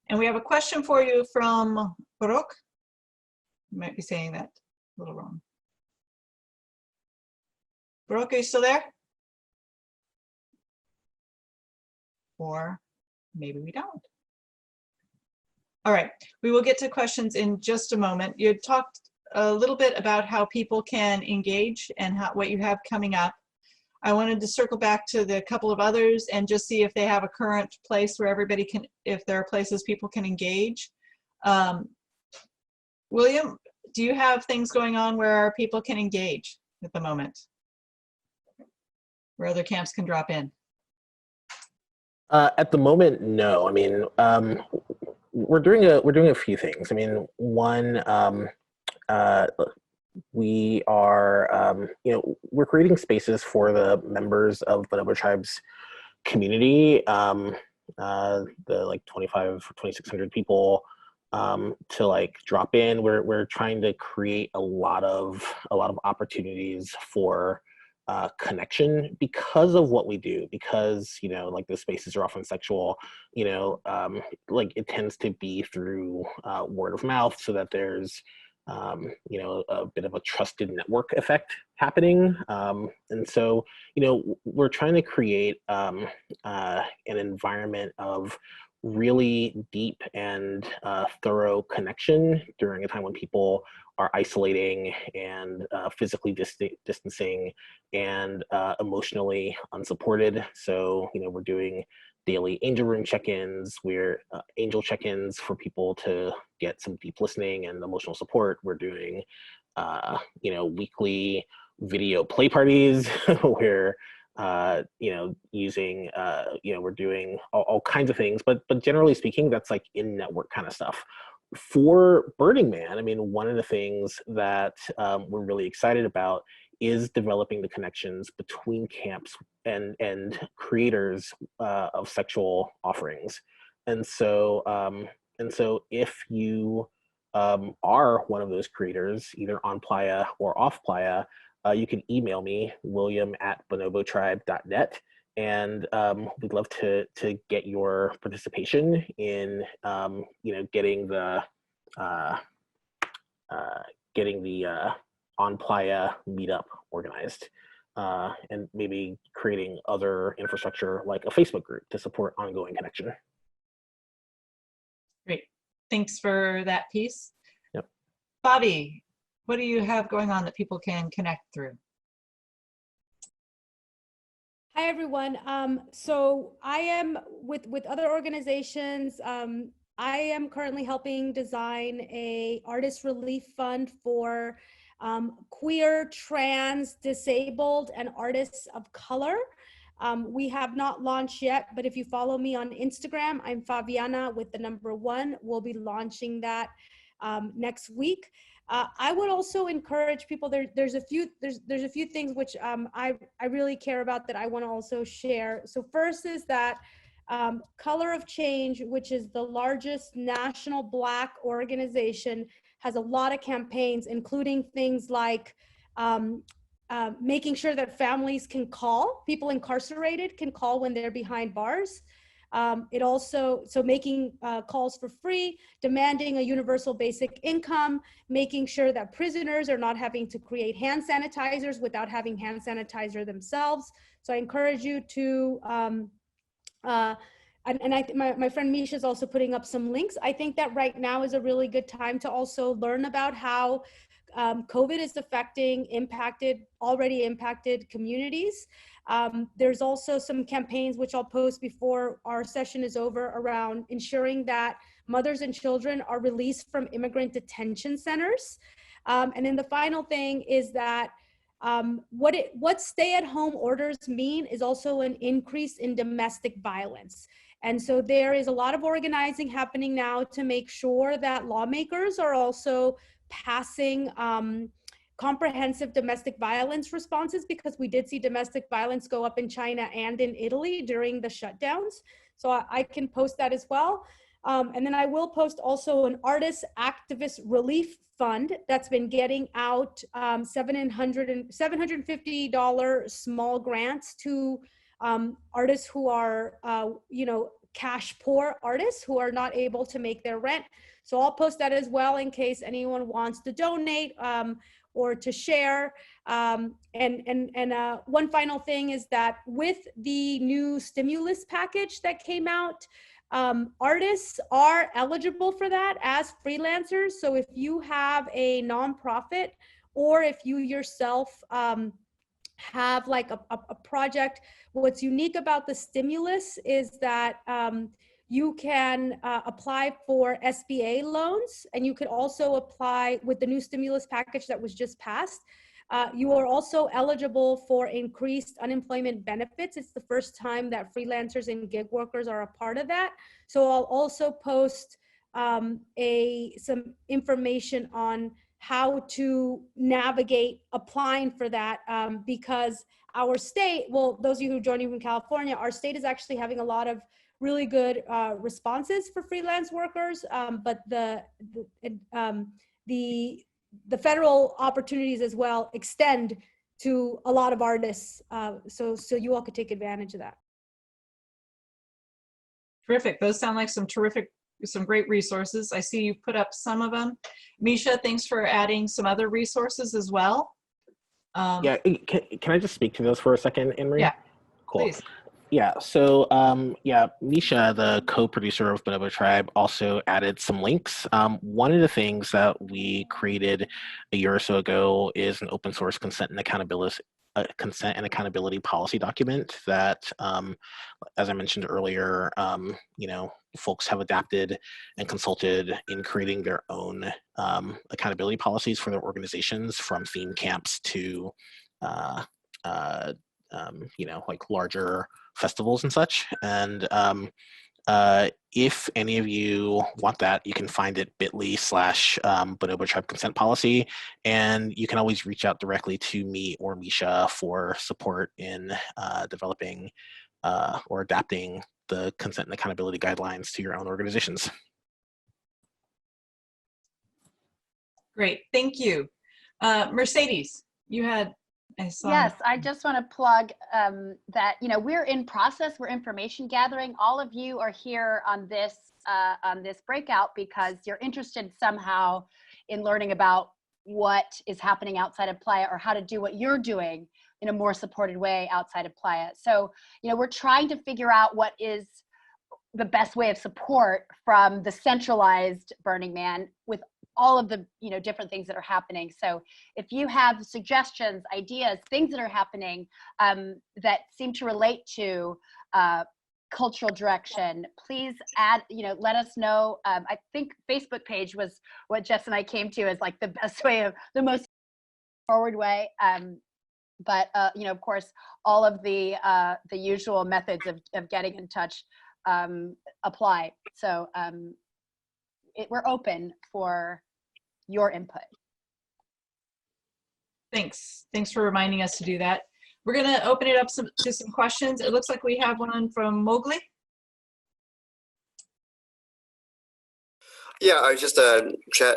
[SPEAKER 1] And we have a question for you from Baruch. You might be saying that a little wrong. Baruch, are you still there? Or maybe we don't. All right, we will get to questions in just a moment. You had talked a little bit about how people can engage and what you have coming up. I wanted to circle back to the couple of others and just see if they have a current place where everybody can, if there are places people can engage. William, do you have things going on where people can engage at the moment? Where other camps can drop in?
[SPEAKER 4] At the moment, no. I mean, we're doing a few things. I mean, one, we are, we're creating spaces for the members of Bonobo Tribe's community, the like 2,600 people, to like drop in. We're trying to create a lot of opportunities for connection because of what we do, because like the spaces are often sexual, like it tends to be through word of mouth, so that there's a bit of a trusted network effect happening. And so, we're trying to create an environment of really deep and thorough connection during a time when people are isolating and physically distancing and emotionally unsupported. So, we're doing daily angel room check-ins. We're angel check-ins for people to get some deep listening and emotional support. We're doing, weekly video play parties where, using, we're doing all kinds of things, but generally speaking, that's like in-network kind of stuff. For Burning Man, I mean, one of the things that we're really excited about is developing the connections between camps and creators of sexual offerings. And so if you are one of those creators, either on Playa or off Playa, you can email me, william@bonobotribe.net, and we'd love to get your participation in getting the on Playa meetup organized, and maybe creating other infrastructure like a Facebook group to support ongoing connection.
[SPEAKER 1] Thanks for that piece.
[SPEAKER 4] Yep.
[SPEAKER 1] Favi, what do you have going on that people can connect through?
[SPEAKER 5] Hi, everyone. So I am with other organizations. I am currently helping design a artist relief fund for queer, trans, disabled, and artists of color. We have not launched yet, but if you follow me on Instagram, I'm Favianna with the number 1. We'll be launching that next week. I would also encourage people. There's a few things which I really care about that I want to also share. So first is that Color of Change, which is the largest national Black organization, has a lot of campaigns, including things like making sure that families can call, people incarcerated can call when they're behind bars. It also, so making calls for free, demanding a universal basic income, making sure that prisoners are not having to create hand sanitizers without having hand sanitizer themselves. So I encourage you to, my friend Misha is also putting up some links. I think that right now is a really good time to also learn about how COVID is affecting already impacted communities. There's also some campaigns which I'll post before our session is over around ensuring that mothers and children are released from immigrant detention centers. And then the final thing is that what stay-at-home orders mean is also an increase in domestic violence. And so there is a lot of organizing happening now to make sure that lawmakers are also passing comprehensive domestic violence responses, because we did see domestic violence go up in China and in Italy during the shutdowns. So I can post that as well. And then I will post also an artist activist relief fund that's been getting out $750 small grants to artists who are, cash poor artists who are not able to make their rent. So I'll post that as well in case anyone wants to donate or to share. One final thing is that with the new stimulus package that came out, artists are eligible for that as freelancers. So if you have a nonprofit, or if you yourself have like a project, what's unique about the stimulus is that you can apply for SBA loans, and you could also apply with the new stimulus package that was just passed. You are also eligible for increased unemployment benefits. It's the first time that freelancers and gig workers are a part of that. So I'll also post some information on how to navigate applying for that, because our state, well, those of you who are joining from California, our state is actually having a lot of really good responses for freelance workers, but the federal opportunities as well extend to a lot of artists, so you all could take advantage of that.
[SPEAKER 1] Terrific. Those sound like some great resources. I see you've put up some of them. Misha, thanks for adding some other resources as well.
[SPEAKER 4] Yeah, can I just speak to those for a second, Anne-Marie?
[SPEAKER 1] Yeah,
[SPEAKER 4] cool.
[SPEAKER 1] Please.
[SPEAKER 4] Yeah, so Misha, the co-producer of Bonobo Tribe, also added some links. One of the things that we created a year or so ago is an open source consent and accountability policy document that, as I mentioned earlier, folks have adapted and consulted in creating their own accountability policies for their organizations, from theme camps to like larger festivals and such. And if any of you want that, you can find it bit.ly/Bonobo Tribe Consent Policy. And you can always reach out directly to me or Misha for support in developing or adapting the consent and accountability guidelines to your own organizations.
[SPEAKER 1] Great, thank you. Mercedes, you had, I saw.
[SPEAKER 2] Yes, I just want to plug that, we're in process, we're information gathering. All of you are here on this breakout because you're interested somehow in learning about what is happening outside of Playa, or how to do what you're doing in a more supported way outside of Playa. So, we're trying to figure out what the best way of support from the centralized Burning Man with all of the, you know, different things that are happening. So if you have suggestions, ideas, things that are happening that seem to relate to cultural direction, please add, you know, let us know. I think Facebook page was what Jess and I came to as like the best way of, the most forward way. But you know, of course, all of the usual methods of getting in touch apply. So we're open for your input.
[SPEAKER 1] Thanks for reminding us to do that. We're going to open it up to some questions. It looks like we have one from Mowgli.
[SPEAKER 7] Yeah, I was just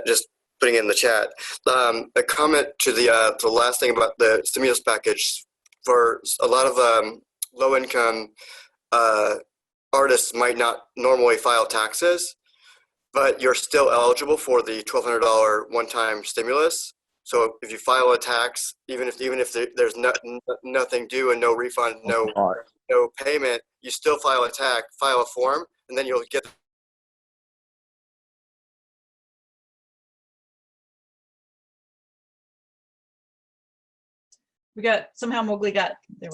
[SPEAKER 7] just putting it in the chat. A comment to the last thing about the stimulus package. For a lot of low-income artists might not normally file taxes, but you're still eligible for the $1,200 one-time stimulus. So if you file a tax, even if there's nothing due and no refund, no payment, you still file a form, and then you'll get.
[SPEAKER 1] We got, somehow Mowgli got, there.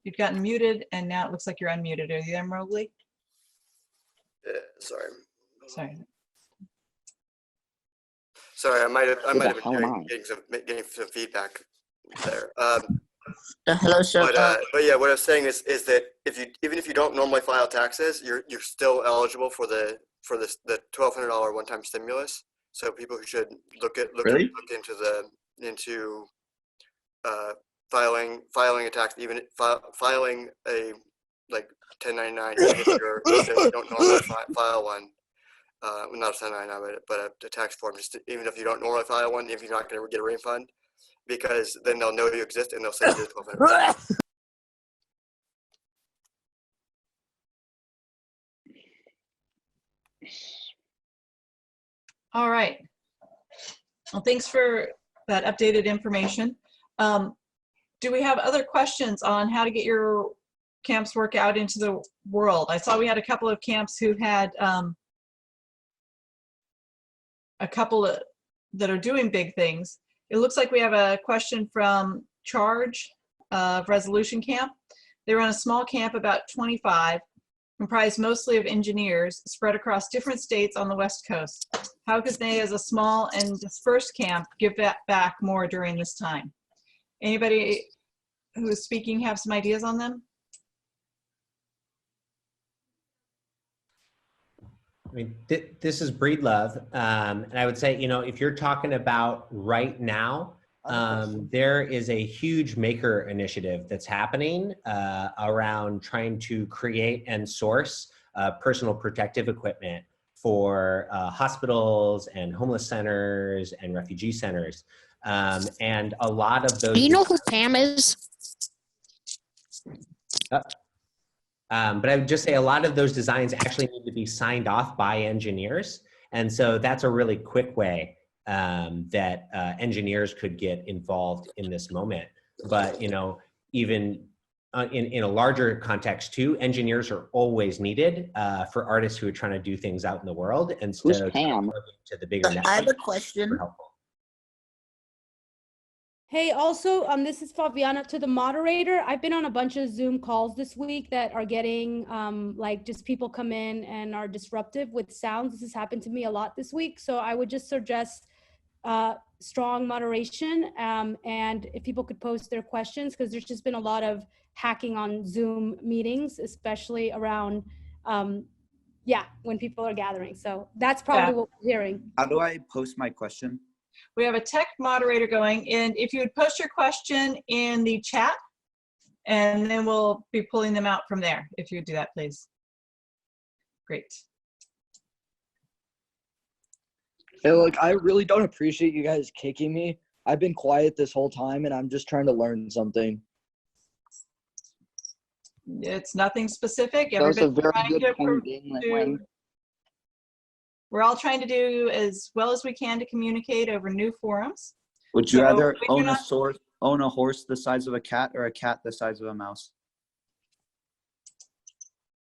[SPEAKER 1] You've gotten muted, and now it looks like you're unmuted. Are you there, Mowgli?
[SPEAKER 7] Sorry. Sorry, I might have been getting some feedback there.
[SPEAKER 8] Hello, sir.
[SPEAKER 7] But yeah, what I was saying is that even if you don't normally file taxes, you're still eligible for the $1,200 one-time stimulus. So people who should look into filing a tax, even filing a like 1099, even if you don't normally file one. Not a 1099, but a tax form. Just even if you don't normally file one, if you're not going to get a refund, because then they'll know you exist and they'll send you the $1,200.
[SPEAKER 1] All right. Well, thanks for that updated information. Do we have other questions on how to get your camps work out into the world? I saw we had a couple of camps who had a couple that are doing big things. It looks like we have a question from Charge of Resolution Camp. They run a small camp, about 25, comprised mostly of engineers spread across different states on the West Coast. How could they, as a small and dispersed camp, give back more during this time? Anybody who is speaking have some ideas on them?
[SPEAKER 6] I mean, this is Breedlove, and I would say, you know, if you're talking about right now, there is a huge maker initiative that's happening around trying to create and source personal protective equipment for hospitals and homeless centers and refugee centers. And a lot of those—
[SPEAKER 8] Do you know who Pam is?
[SPEAKER 6] But I would just say a lot of those designs actually need to be signed off by engineers. And so that's a really quick way that engineers could get involved in this moment. But, you know, even in a larger context too, engineers are always needed for artists who are trying to do things out in the world instead of to the bigger network.
[SPEAKER 8] I have a question.
[SPEAKER 5] Hey, also, this is Favianna, to the moderator. I've been on a bunch of Zoom calls this week that are getting like just people come in and are disruptive with sounds. This has happened to me a lot this week. So I would just suggest strong moderation, and if people could post their questions, because there's just been a lot of hacking on Zoom meetings, especially around, when people are gathering. So that's probably what we're hearing.
[SPEAKER 9] How do I post my question?
[SPEAKER 1] We have a tech moderator going, and if you would post your question in the chat, and then we'll be pulling them out from there. If you would do that, please. Great.
[SPEAKER 10] Hey, look, I really don't appreciate you guys kicking me. I've been quiet this whole time, and I'm just trying to learn something.
[SPEAKER 1] It's nothing specific.
[SPEAKER 10] That was a very good point.
[SPEAKER 1] We're all trying to do as well as we can to communicate over new forums.
[SPEAKER 9] Would you rather own own a horse the size of a cat or a cat the size of a mouse?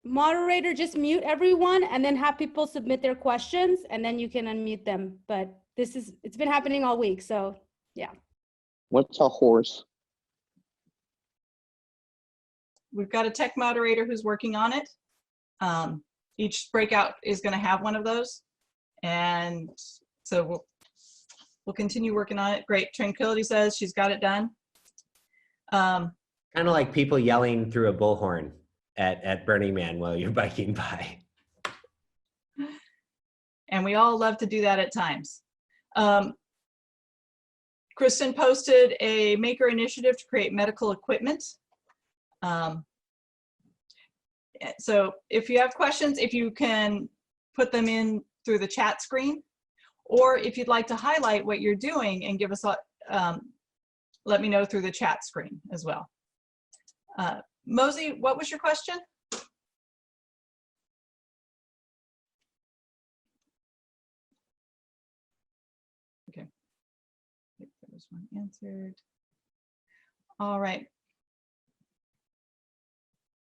[SPEAKER 5] Moderator, just mute everyone and then have people submit their questions and then you can unmute them. But it's been happening all week, so yeah.
[SPEAKER 8] What's a horse?
[SPEAKER 1] We've got a tech moderator who's working on it. Each breakout is going to have one of those. And so we'll continue working on it. Great. Tranquility says she's got it done.
[SPEAKER 6] Kind of like people yelling through a bullhorn at Burning Man while you're biking by.
[SPEAKER 1] And we all love to do that at times. Kristen posted a maker initiative to create medical equipment. So if you have questions, if you can put them in through the chat screen, or if you'd like to highlight what you're doing and give us let me know through the chat screen as well. Mosey, what was your question? Okay, I think there was one answered. All right.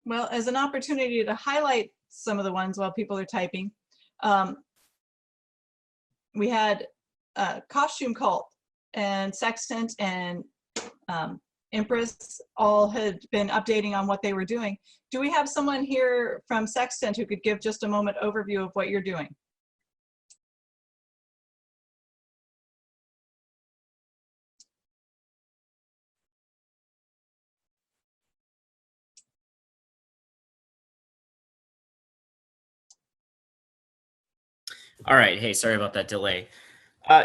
[SPEAKER 1] Well, as an opportunity to highlight some of the ones while people are typing, we had Costume Cult and Sextant and Empress all had been updating on what they were doing. Do we have someone here from Sextant who could give just a moment overview of what you're doing?
[SPEAKER 11] All right. Hey, sorry about that delay.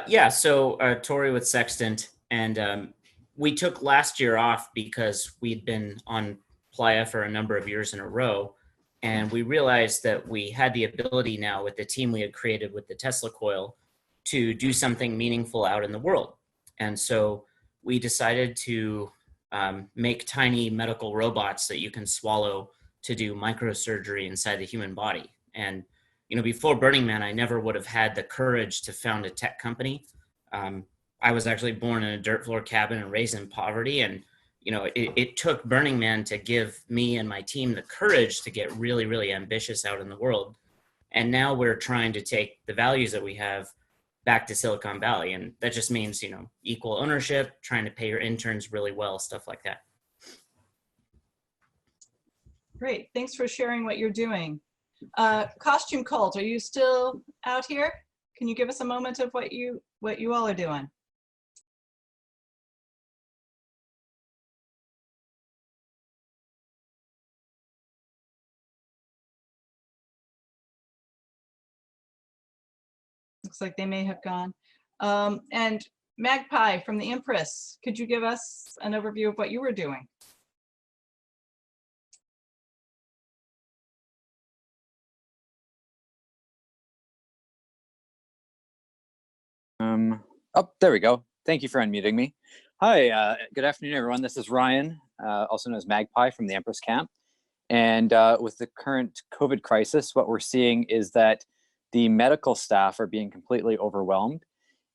[SPEAKER 11] Yeah, so Tori with Sextant, and we took last year off because we'd been on Playa for a number of years in a row, and we realized that we had the ability now with the team we had created with the Tesla coil to do something meaningful out in the world. And so we decided to make tiny medical robots that you can swallow to do microsurgery inside the human body. And you know, before Burning Man, I never would have had the courage to found a tech company. I was actually born in a dirt floor cabin and raised in poverty. And, you know, it took Burning Man to give me and my team the courage to get really, really ambitious out in the world. And now we're trying to take the values that we have back to Silicon Valley. And that just means, you know, equal ownership, trying to pay your interns really well, stuff like that.
[SPEAKER 1] Great. Thanks for sharing what you're doing. Costume Cult, are you still out here? Can you give us a moment of what you all are doing? Looks like they may have gone. And Magpie from the Empress, could you give us an overview of what you were doing?
[SPEAKER 12] Oh, there we go. Thank you for unmuting me. Hi, good afternoon, everyone. This is Ryan, also known as Magpie from the Empress Camp. And with the current COVID crisis, what we're seeing is that the medical staff are being completely overwhelmed.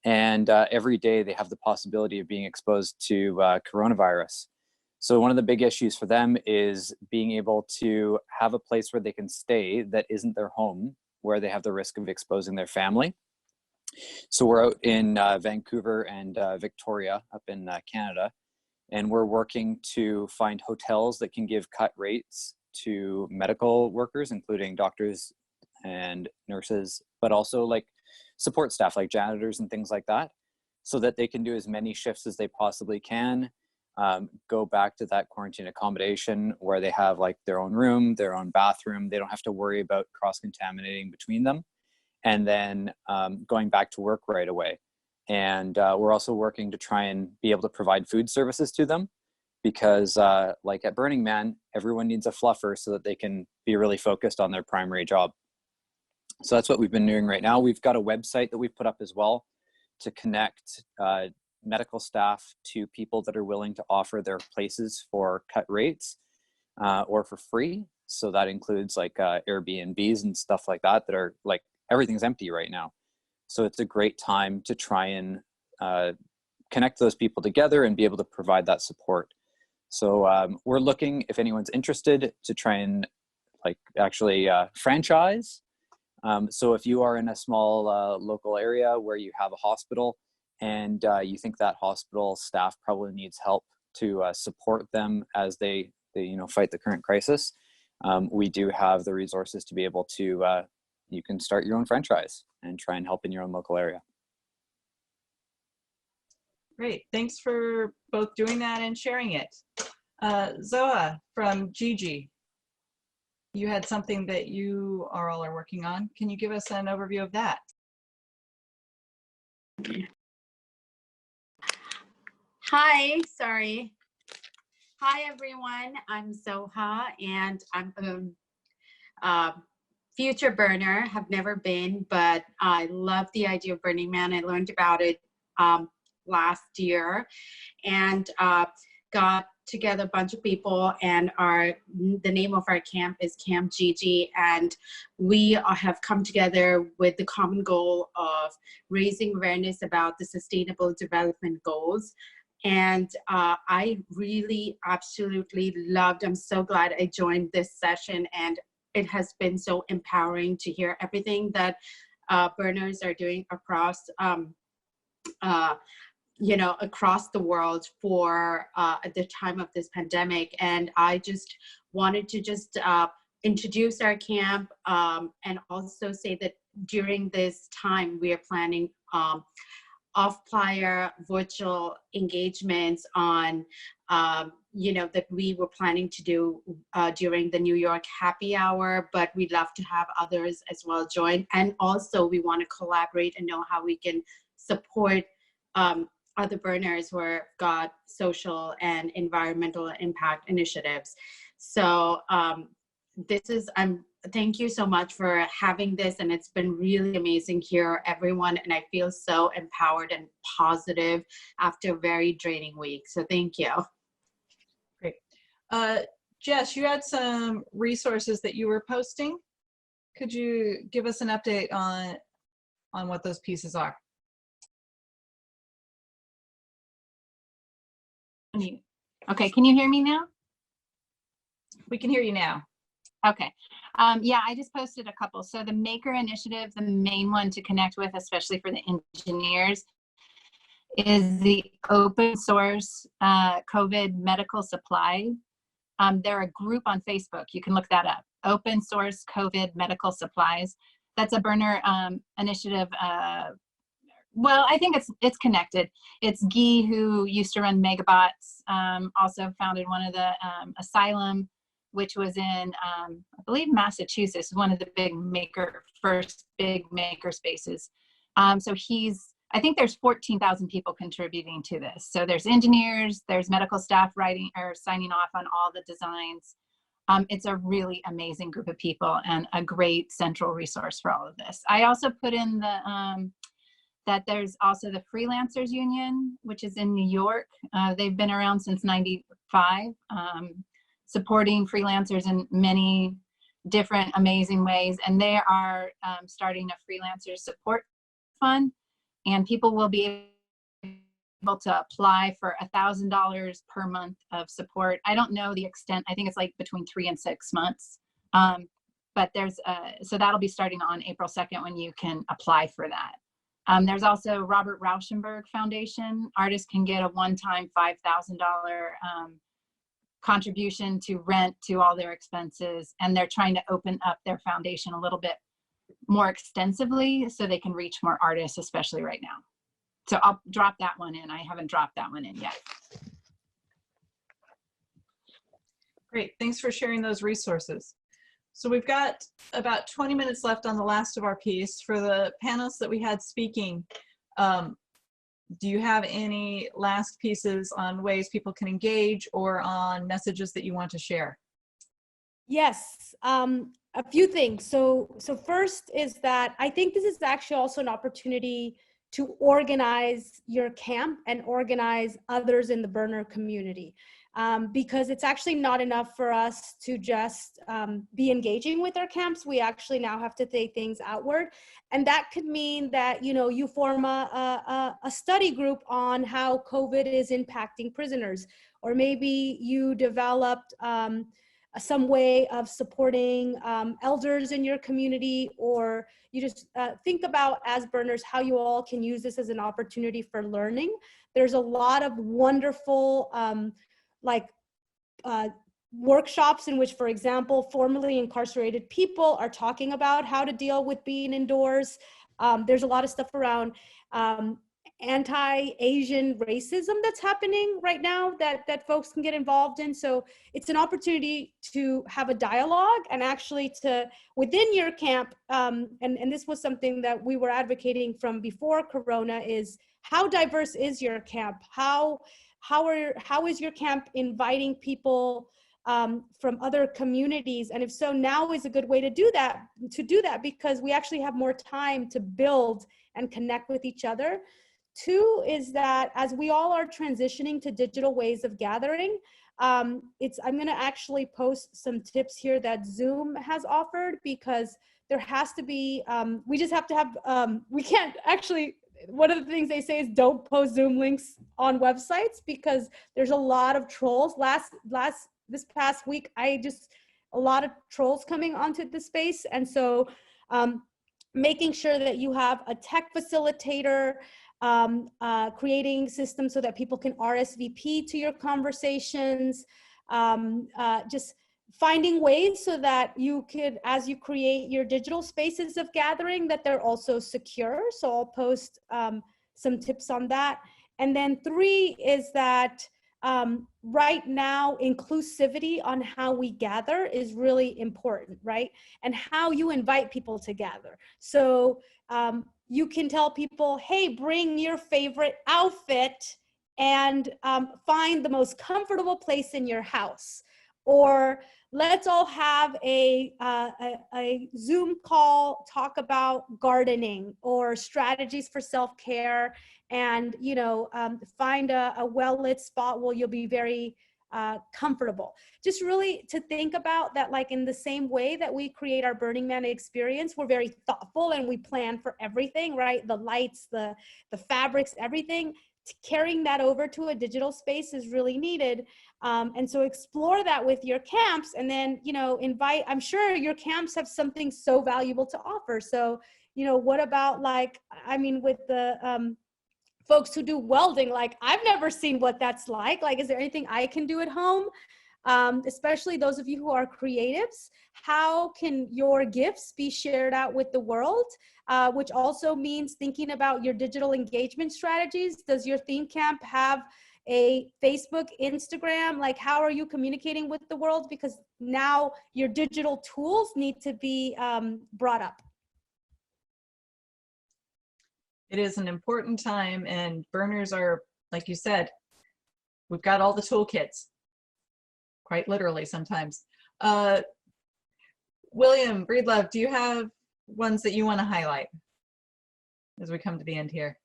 [SPEAKER 12] And every day they have the possibility of being exposed to coronavirus. So one of the big issues for them is being able to have a place where they can stay that isn't their home, where they have the risk of exposing their family. So we're out in Vancouver and Victoria up in Canada, and we're working to find hotels that can give cut rates to medical workers, including doctors and nurses, but also like support staff like janitors and things like that, so that they can do as many shifts as they possibly can, go back to that quarantine accommodation where they have like their own room, their own bathroom. They don't have to worry about cross-contaminating between them. And then going back to work right away. And we're also working to try and be able to provide food services to them, because like at Burning Man, everyone needs a fluffer so that they can be really focused on their primary job. So that's what we've been doing right now. We've got a website that we've put up as well to connect medical staff to people that are willing to offer their places for cut rates or for free. So that includes like Airbnbs and stuff like that are like, everything's empty right now. So it's a great time to try and connect those people together and be able to provide that support. So we're looking, if anyone's interested, to try and like actually franchise. So if you are in a small local area where you have a hospital and you think that hospital staff probably needs help to support them as they fight the current crisis, we do have the resources to be able to, you can start your own franchise and try and help in your own local area.
[SPEAKER 1] Great, thanks for both doing that and sharing it. Zoa from Gigi, you had something that you all are working on. Can you give us an overview of that?
[SPEAKER 13] Hi, sorry. Hi, everyone. I'm Zoha, and I'm a future burner. Have never been, but I love the idea of Burning Man. I learned about it last year, and got together a bunch of people, and the name of our camp is Camp Gigi, and we have come together with the common goal of raising awareness about the Sustainable Development Goals. And I really absolutely loved, I'm so glad I joined this session, and it has been so empowering to hear everything that burners are doing across across the world for at the time of this pandemic. And I just wanted to just introduce our camp and also say that during this time we are planning off-plyer virtual engagements on that we were planning to do during the New York happy hour, but we'd love to have others as well join. And also we want to collaborate and know how we can support other burners who have got social and environmental impact initiatives. So thank you so much for having this, and it's been really amazing here, everyone, and I feel so empowered and positive after a very draining week. So thank you.
[SPEAKER 1] Great. Jess, you had some resources that you were posting. Could you give us an update on what those pieces are?
[SPEAKER 3] Okay, can you hear me now?
[SPEAKER 1] We can hear you now.
[SPEAKER 3] Okay. Yeah, I just posted a couple. So the Maker Initiative, the main one to connect with, especially for the engineers, is the open source COVID medical supply. They're a group on Facebook. You can look that up. Open source COVID medical supplies. That's a burner initiative. Well, I think it's connected. It's Guy, who used to run Megabots, also founded one of the Asylum, which was in, I believe, Massachusetts, one of the first big maker spaces. So I think there's 14,000 people contributing to this. So there's engineers, there's medical staff writing or signing off on all the designs. It's a really amazing group of people and a great central resource for all of this. I also put in that there's also the Freelancers Union, which is in New York. They've been around since '95, supporting freelancers in many different amazing ways. And they are starting a freelancer support fund, and people will be able to apply for $1,000 per month of support. I don't know the extent. I think it's like between 3 and 6 months. But so that'll be starting on April 2nd when you can apply for that. There's also Robert Rauschenberg Foundation. Artists can get a one-time $5,000 contribution to rent to all their expenses, and they're trying to open up their foundation a little bit more extensively so they can reach more artists, especially right now. So I'll drop that one in. I haven't dropped that one in yet.
[SPEAKER 1] Great, thanks for sharing those resources. So we've got about 20 minutes left on the last of our piece. For the panelists that we had speaking, do you have any last pieces on ways people can engage or on messages that you want to share?
[SPEAKER 5] Yes, a few things. So first is that I think this is actually also an opportunity to organize your camp and organize others in the burner community. because it's actually not enough for us to just be engaging with our camps. We actually now have to take things outward. And that could mean that, you know, you form a study group on how COVID is impacting prisoners, or maybe you developed some way of supporting elders in your community, or you just think about, as burners, how you all can use this as an opportunity for learning. There's a lot of wonderful workshops in which, for example, formerly incarcerated people are talking about how to deal with being indoors. There's a lot of stuff around anti-Asian racism that's happening right now that folks can get involved in. So it's an opportunity to have a dialogue, and actually to, within your camp, and this was something that we were advocating from before Corona, is how diverse is your camp? How is your camp inviting people from other communities? And if so, now is a good way to do that, because we actually have more time to build and connect with each other. Two is that as we all are transitioning to digital ways of gathering, I'm going to actually post some tips here that Zoom has offered, because there has to be, we just have to have, we can't actually, one of the things they say is don't post Zoom links on websites, because there's a lot of trolls. This past week, a lot of trolls coming onto the space. And so making sure that you have a tech facilitator, creating systems so that people can RSVP to your conversations, just finding ways so that you could, as you create your digital spaces of gathering, that they're also secure. So I'll post some tips on that. And then three is that right now, inclusivity on how we gather is really important, right? And how you invite people to gather. So you can tell people, hey, bring your favorite outfit and find the most comfortable place in your house. Or let's all have a Zoom call, talk about gardening or strategies for self-care, and, you know, find a well-lit spot where you'll be very comfortable. Just really to think about that, like in the same way that we create our Burning Man experience, we're very thoughtful and we plan for everything, right? The lights, the fabrics, everything. Carrying that over to a digital space is really needed. And so explore that with your camps, and then, you know, invite, I'm sure your camps have something so valuable to offer. So, you know, what about, like, I mean, with the folks who do welding, like, I've never seen what that's like. Like, is there anything I can do at home? Especially those of you who are creatives, how can your gifts be shared out with the world? Which also means thinking about your digital engagement strategies. Does your theme camp have a Facebook, Instagram? Like, how are you communicating with the world? Because now your digital tools need to be brought up.
[SPEAKER 1] It is an important time, and burners are, like you said, we've got all the toolkits, quite literally sometimes. William, Breedlove, do you have ones that you want to highlight as we come to the end here?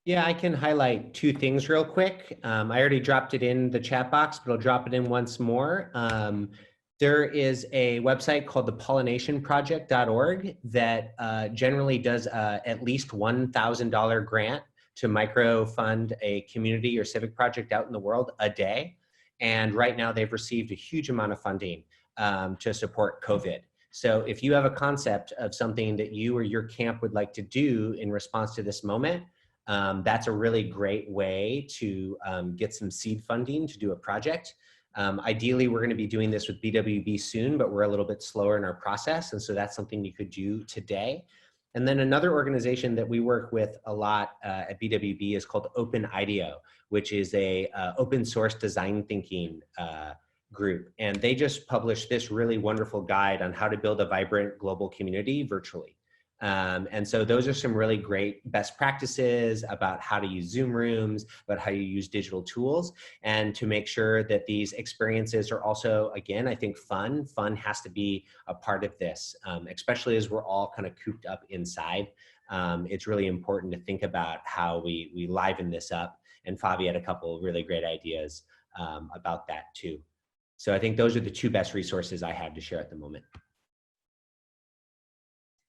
[SPEAKER 6] Yeah, I can highlight two things real quick. I already dropped it in the chat box, but I'll drop it in once more. There is a website called thepollinationproject.org that generally does at least $1,000 grant to micro fund a community or civic project out in the world a day. And right now they've received a huge amount of funding to support COVID. So if you have a concept of something that you or your camp would like to do in response to this moment, that's a really great way to get some seed funding to do a project. Ideally, we're going to be doing this with BWB soon, but we're a little bit slower in our process. And so that's something you could do today. And then another organization that we work with a lot at BWB is called Open IDEO, which is a open source design thinking group. And they just published this really wonderful guide on how to build a vibrant global community virtually. And so those are some really great best practices about how to use Zoom rooms, about how you use digital tools, and to make sure that these experiences are also, again, I think fun. Fun has to be a part of this, especially as we're all kind of cooped up inside. It's really important to think about how we liven this up. And Favi had a couple of really great ideas about that too. So I think those are the two best resources I have to share at the moment.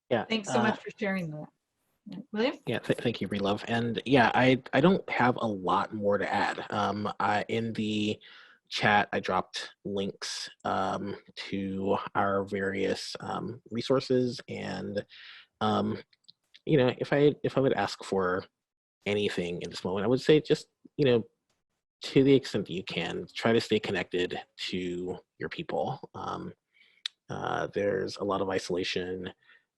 [SPEAKER 4] Yeah.
[SPEAKER 1] Thanks so much for sharing that. William?
[SPEAKER 4] Yeah, thank you, Breedlove. And yeah, I don't have a lot more to add. In the chat, I dropped links to our various resources, and you know, if I would ask for anything in this moment, I would say just, you know, to the extent that you can, try to stay connected to your people. There's a lot of isolation,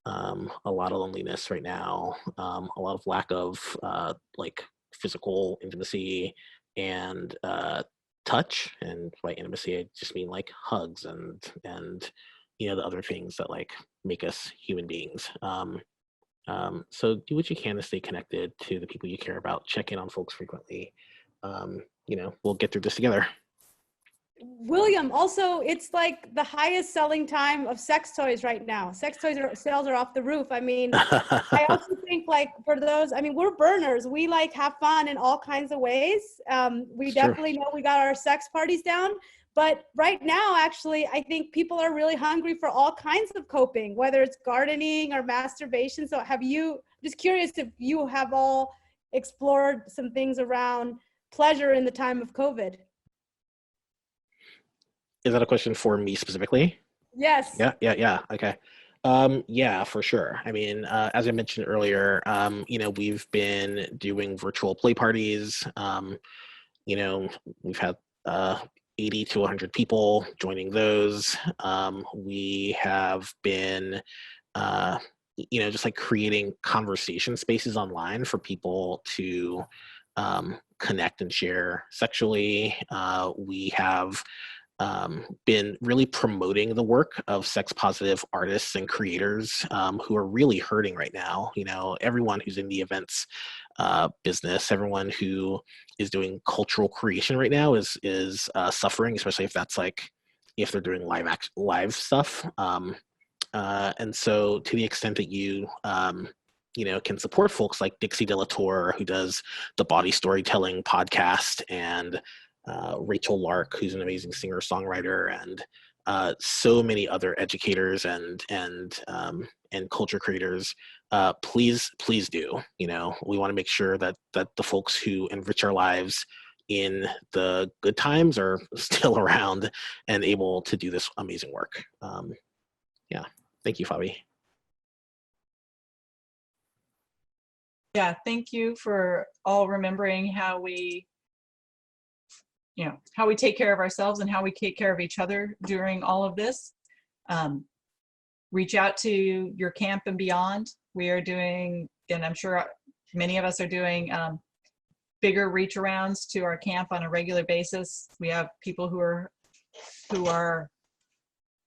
[SPEAKER 4] a lot of loneliness right now, a lot of lack of like physical intimacy and touch. And by intimacy, I just mean like hugs and you know, the other things that like make us human beings. So do what you can to stay connected to the people you care about. Check in on folks frequently. You know, we'll get through this together.
[SPEAKER 5] William, also, it's like the highest selling time of sex toys right now. Sex toys sales are off the roof. I mean, I also think like for those, I mean, we're burners. We like have fun in all kinds of ways. We definitely know we got our sex parties down. But right now, actually, I think people are really hungry for all kinds of coping, whether it's gardening or masturbation. So just curious if you have all explored some things around pleasure in the time of COVID.
[SPEAKER 4] Is that a question for me specifically?
[SPEAKER 5] Yes.
[SPEAKER 4] Yeah. Okay. Yeah, for sure. I mean, as I mentioned earlier, you know, we've been doing virtual play parties. You know, we've had 80 to 100 people joining those. We have been, you know, just like creating conversation spaces online for people to connect and share sexually. We have been really promoting the work of sex positive artists and creators who are really hurting right now. You know, everyone who's in the events business, everyone who is doing cultural creation right now is suffering, especially if that's like, if they're doing live stuff. And so to the extent that you know, can support folks like Dixie Delator, who does the Body Storytelling podcast, and Rachel Lark, who's an amazing singer-songwriter, and so many other educators and culture creators. Please do. You know, we want to make sure that the folks who enrich our lives in the good times are still around and able to do this amazing work. Yeah, thank you, Fabi.
[SPEAKER 1] Yeah, thank you for all remembering how we, you know, how we take care of ourselves and how we take care of each other during all of this. Reach out to your camp and beyond. We are doing, and I'm sure many of us are doing bigger reach arounds to our camp on a regular basis. We have people who are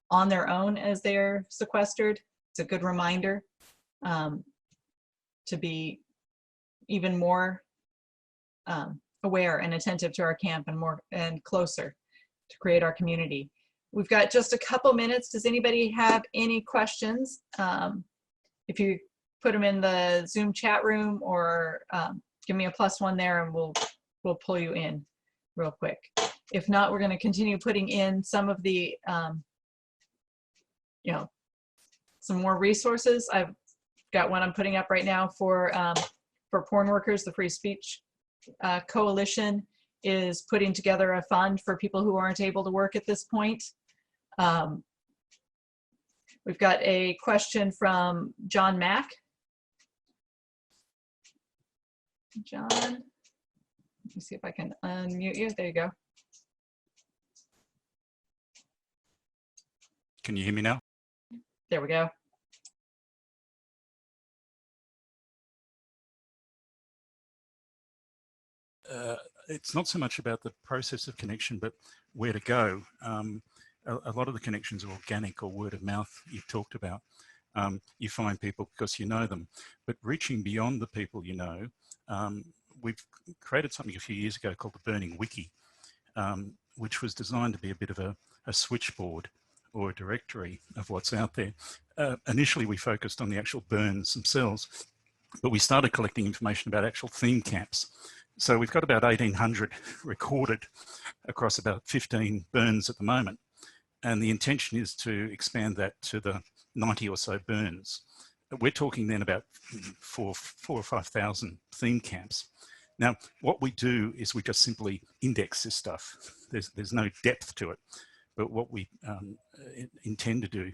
[SPEAKER 1] on their own as they're sequestered. It's a good reminder to be even more aware and attentive to our camp and closer to create our community. We've got just a couple minutes. Does anybody have any questions? If you put them in the Zoom chat room, or give me a +1 there, and we'll pull you in real quick. If not, we're going to continue putting in some of the you know, some more resources. I've got one I'm putting up right now for porn workers. The Free Speech Coalition is putting together a fund for people who aren't able to work at this point. We've got a question from John Mack. John, let me see if I can unmute you. There you go.
[SPEAKER 14] Can you hear me now?
[SPEAKER 1] There we go.
[SPEAKER 14] It's not so much about the process of connection, but where to go. A lot of the connections are organic or word of mouth you've talked about. You find people because you know them. But reaching beyond the people you know, we've created something a few years ago called the Burning Wiki, which was designed to be a bit of a switchboard or a directory of what's out there. Initially, we focused on the actual burns themselves, but we started collecting information about actual theme camps. So we've got about 1,800 recorded across about 15 burns at the moment. And the intention is to expand that to the 90 or so burns. We're talking then about 4,000 or 5,000 theme camps. Now, what we do is we just simply index this stuff. There's no depth to it. But what we intend to do,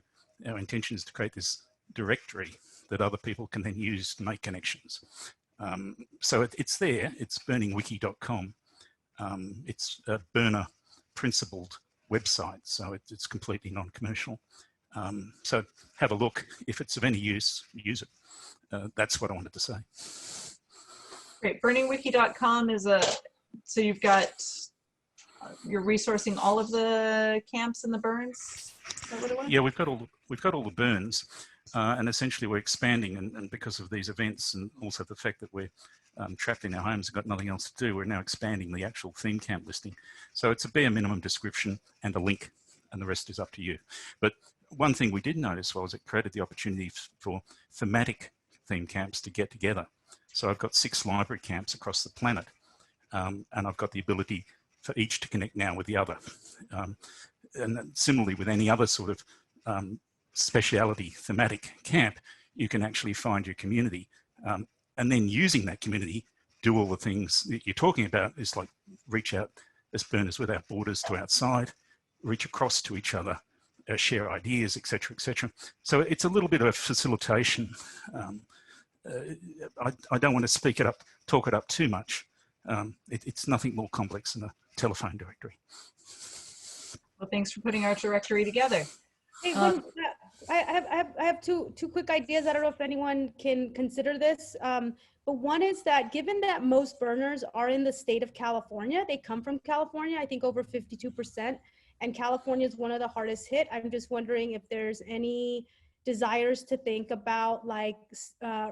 [SPEAKER 14] our intention is to create this directory that other people can then use to make connections. So it's there, it's burningwiki.com. It's a burner principled website, so it's completely non-commercial. So have a look. If it's of any use, use it. That's what I wanted to say.
[SPEAKER 1] Great. Burningwiki.com is so you've got, you're resourcing all of the camps and the burns? Is that what it was?
[SPEAKER 14] Yeah, we've got all the burns, and essentially we're expanding, and because of these events and also the fact that we're trapped in our homes and got nothing else to do, we're now expanding the actual theme camp listing. So it's a bare minimum description and a link, and the rest is up to you. But one thing we did notice was it created the opportunity for thematic theme camps to get together. So I've got 6 library camps across the planet, and I've got the ability for each to connect now with the other. And similarly with any other sort of speciality thematic camp, you can actually find your community, and then using that community, do all the things that you're talking about. Is like reach out as burners without borders to outside, reach across to each other, share ideas, etc., etc. So it's a little bit of a facilitation. I don't want to talk it up too much. It's nothing more complex than a telephone directory.
[SPEAKER 1] Well, thanks for putting our directory together.
[SPEAKER 5] Hey, I have two quick ideas. I don't know if anyone can consider this, but one is that given that most burners are in the state of California, they come from California, I think over 52%, and California is one of the hardest hit. I'm just wondering if there's any desires to think about like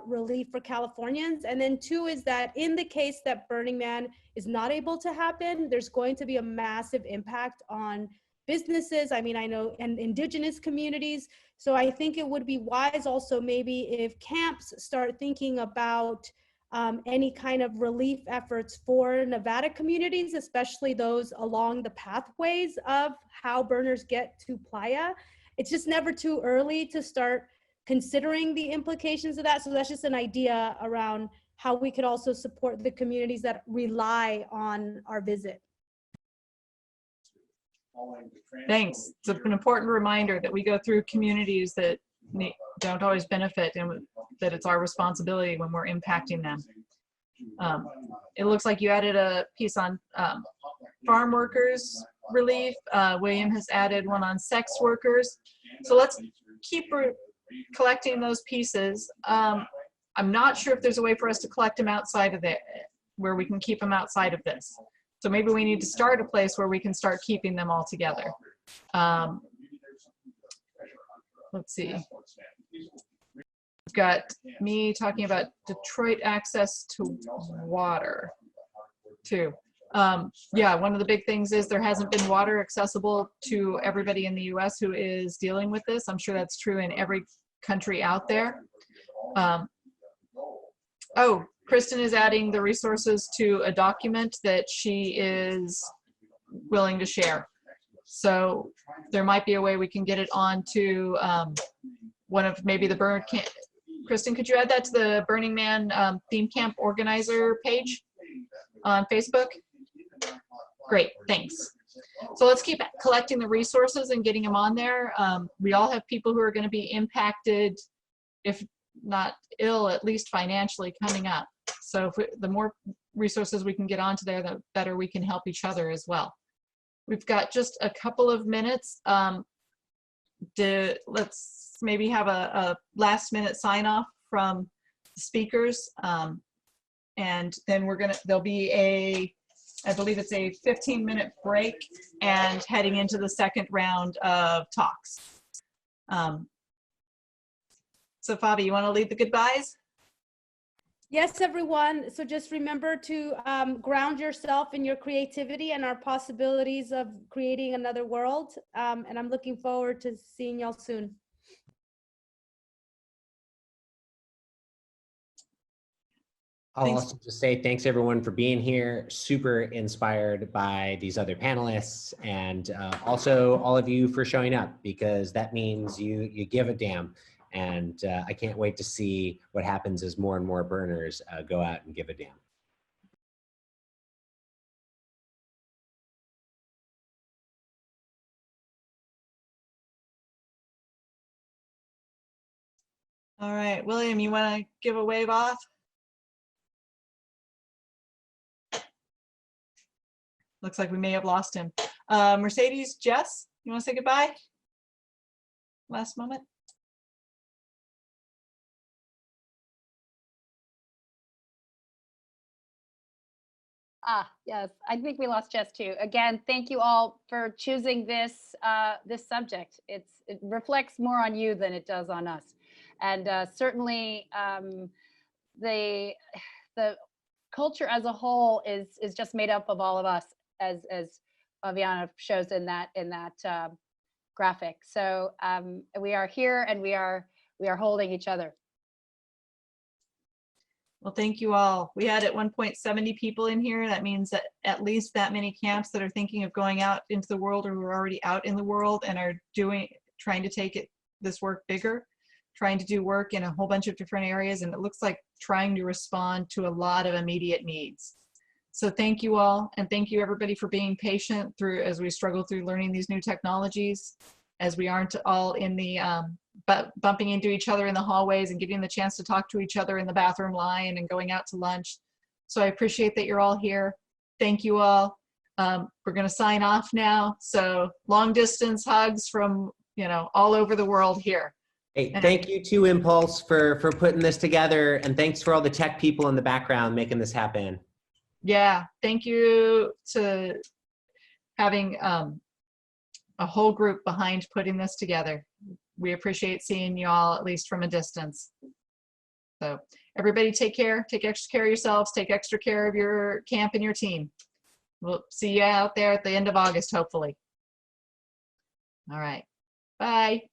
[SPEAKER 5] relief for Californians. And then 2 is that in the case that Burning Man is not able to happen, there's going to be a massive impact on businesses. I mean, I know, and indigenous communities. So I think it would be wise also maybe if camps start thinking about any kind of relief efforts for Nevada communities, especially those along the pathways of how burners get to Playa. It's just never too early to start considering the implications of that. So that's just an idea around how we could also support the communities that rely on our visit.
[SPEAKER 1] Thanks. It's an important reminder that we go through communities that don't always benefit, and that it's our responsibility when we're impacting them. It looks like you added a piece on farm workers relief. William has added one on sex workers. So let's keep collecting those pieces. I'm not sure if there's a way for us to collect them outside of it, where we can keep them outside of this. So maybe we need to start a place where we can start keeping them all together. Let's see. We've got me talking about Detroit access to water too. Yeah, one of the big things is there hasn't been water accessible to everybody in the US who is dealing with this. I'm sure that's true in every country out there. Oh, Kristen is adding the resources to a document that she is willing to share. So there might be a way we can get it onto one of maybe the burn camp. Kristen, could you add that to the Burning Man theme camp organizer page on Facebook? Great, thanks. So let's keep collecting the resources and getting them on there. We all have people who are going to be impacted, if not ill, at least financially coming up. So if the more resources we can get onto there, the better we can help each other as well. We've got just a couple of minutes. Let's maybe have a last minute sign off from the speakers. And then there'll be I believe it's a 15-minute break and heading into the second round of talks. So Fabi, you want to lead the goodbyes?
[SPEAKER 5] Yes, everyone. So just remember to ground yourself in your creativity and our possibilities of creating another world. And I'm looking forward to seeing y'all soon.
[SPEAKER 6] I'll also just say thanks everyone for being here. Super inspired by these other panelists, and also all of you for showing up, because that means you give a damn. And I can't wait to see what happens as more and more burners go out and give a damn.
[SPEAKER 1] All right, William, you want to give a wave off? Looks like we may have lost him. Mercedes, Jess, you want to say goodbye? Last moment.
[SPEAKER 2] Yes, I think we lost Jess too. Again, thank you all for choosing this this subject. It reflects more on you than it does on us, and certainly the culture as a whole is just made up of all of us, as Favianna shows in that graphic. So we are here, and we are holding each other.
[SPEAKER 1] Well, thank you all. We had at one point 70 people in here. That means that at least that many camps that are thinking of going out into the world, or who are already out in the world and are trying to take this work bigger, trying to do work in a whole bunch of different areas. And it looks like trying to respond to a lot of immediate needs. So thank you all. And thank you everybody for being patient as we struggle through learning these new technologies, as we aren't all in the bumping into each other in the hallways and getting the chance to talk to each other in the bathroom line and going out to lunch. So I appreciate that you're all here. Thank you all. We're going to sign off now. So long distance hugs from, all over the world here.
[SPEAKER 6] Hey, thank you to Impulse for putting this together, and thanks for all the tech people in the background making this happen.
[SPEAKER 1] Yeah, thank you to having a whole group behind putting this together. We appreciate seeing you all, at least from a distance. So everybody take care, take extra care of yourselves, take extra care of your camp and your team. We'll see you out there at the end of August, hopefully. All right, bye.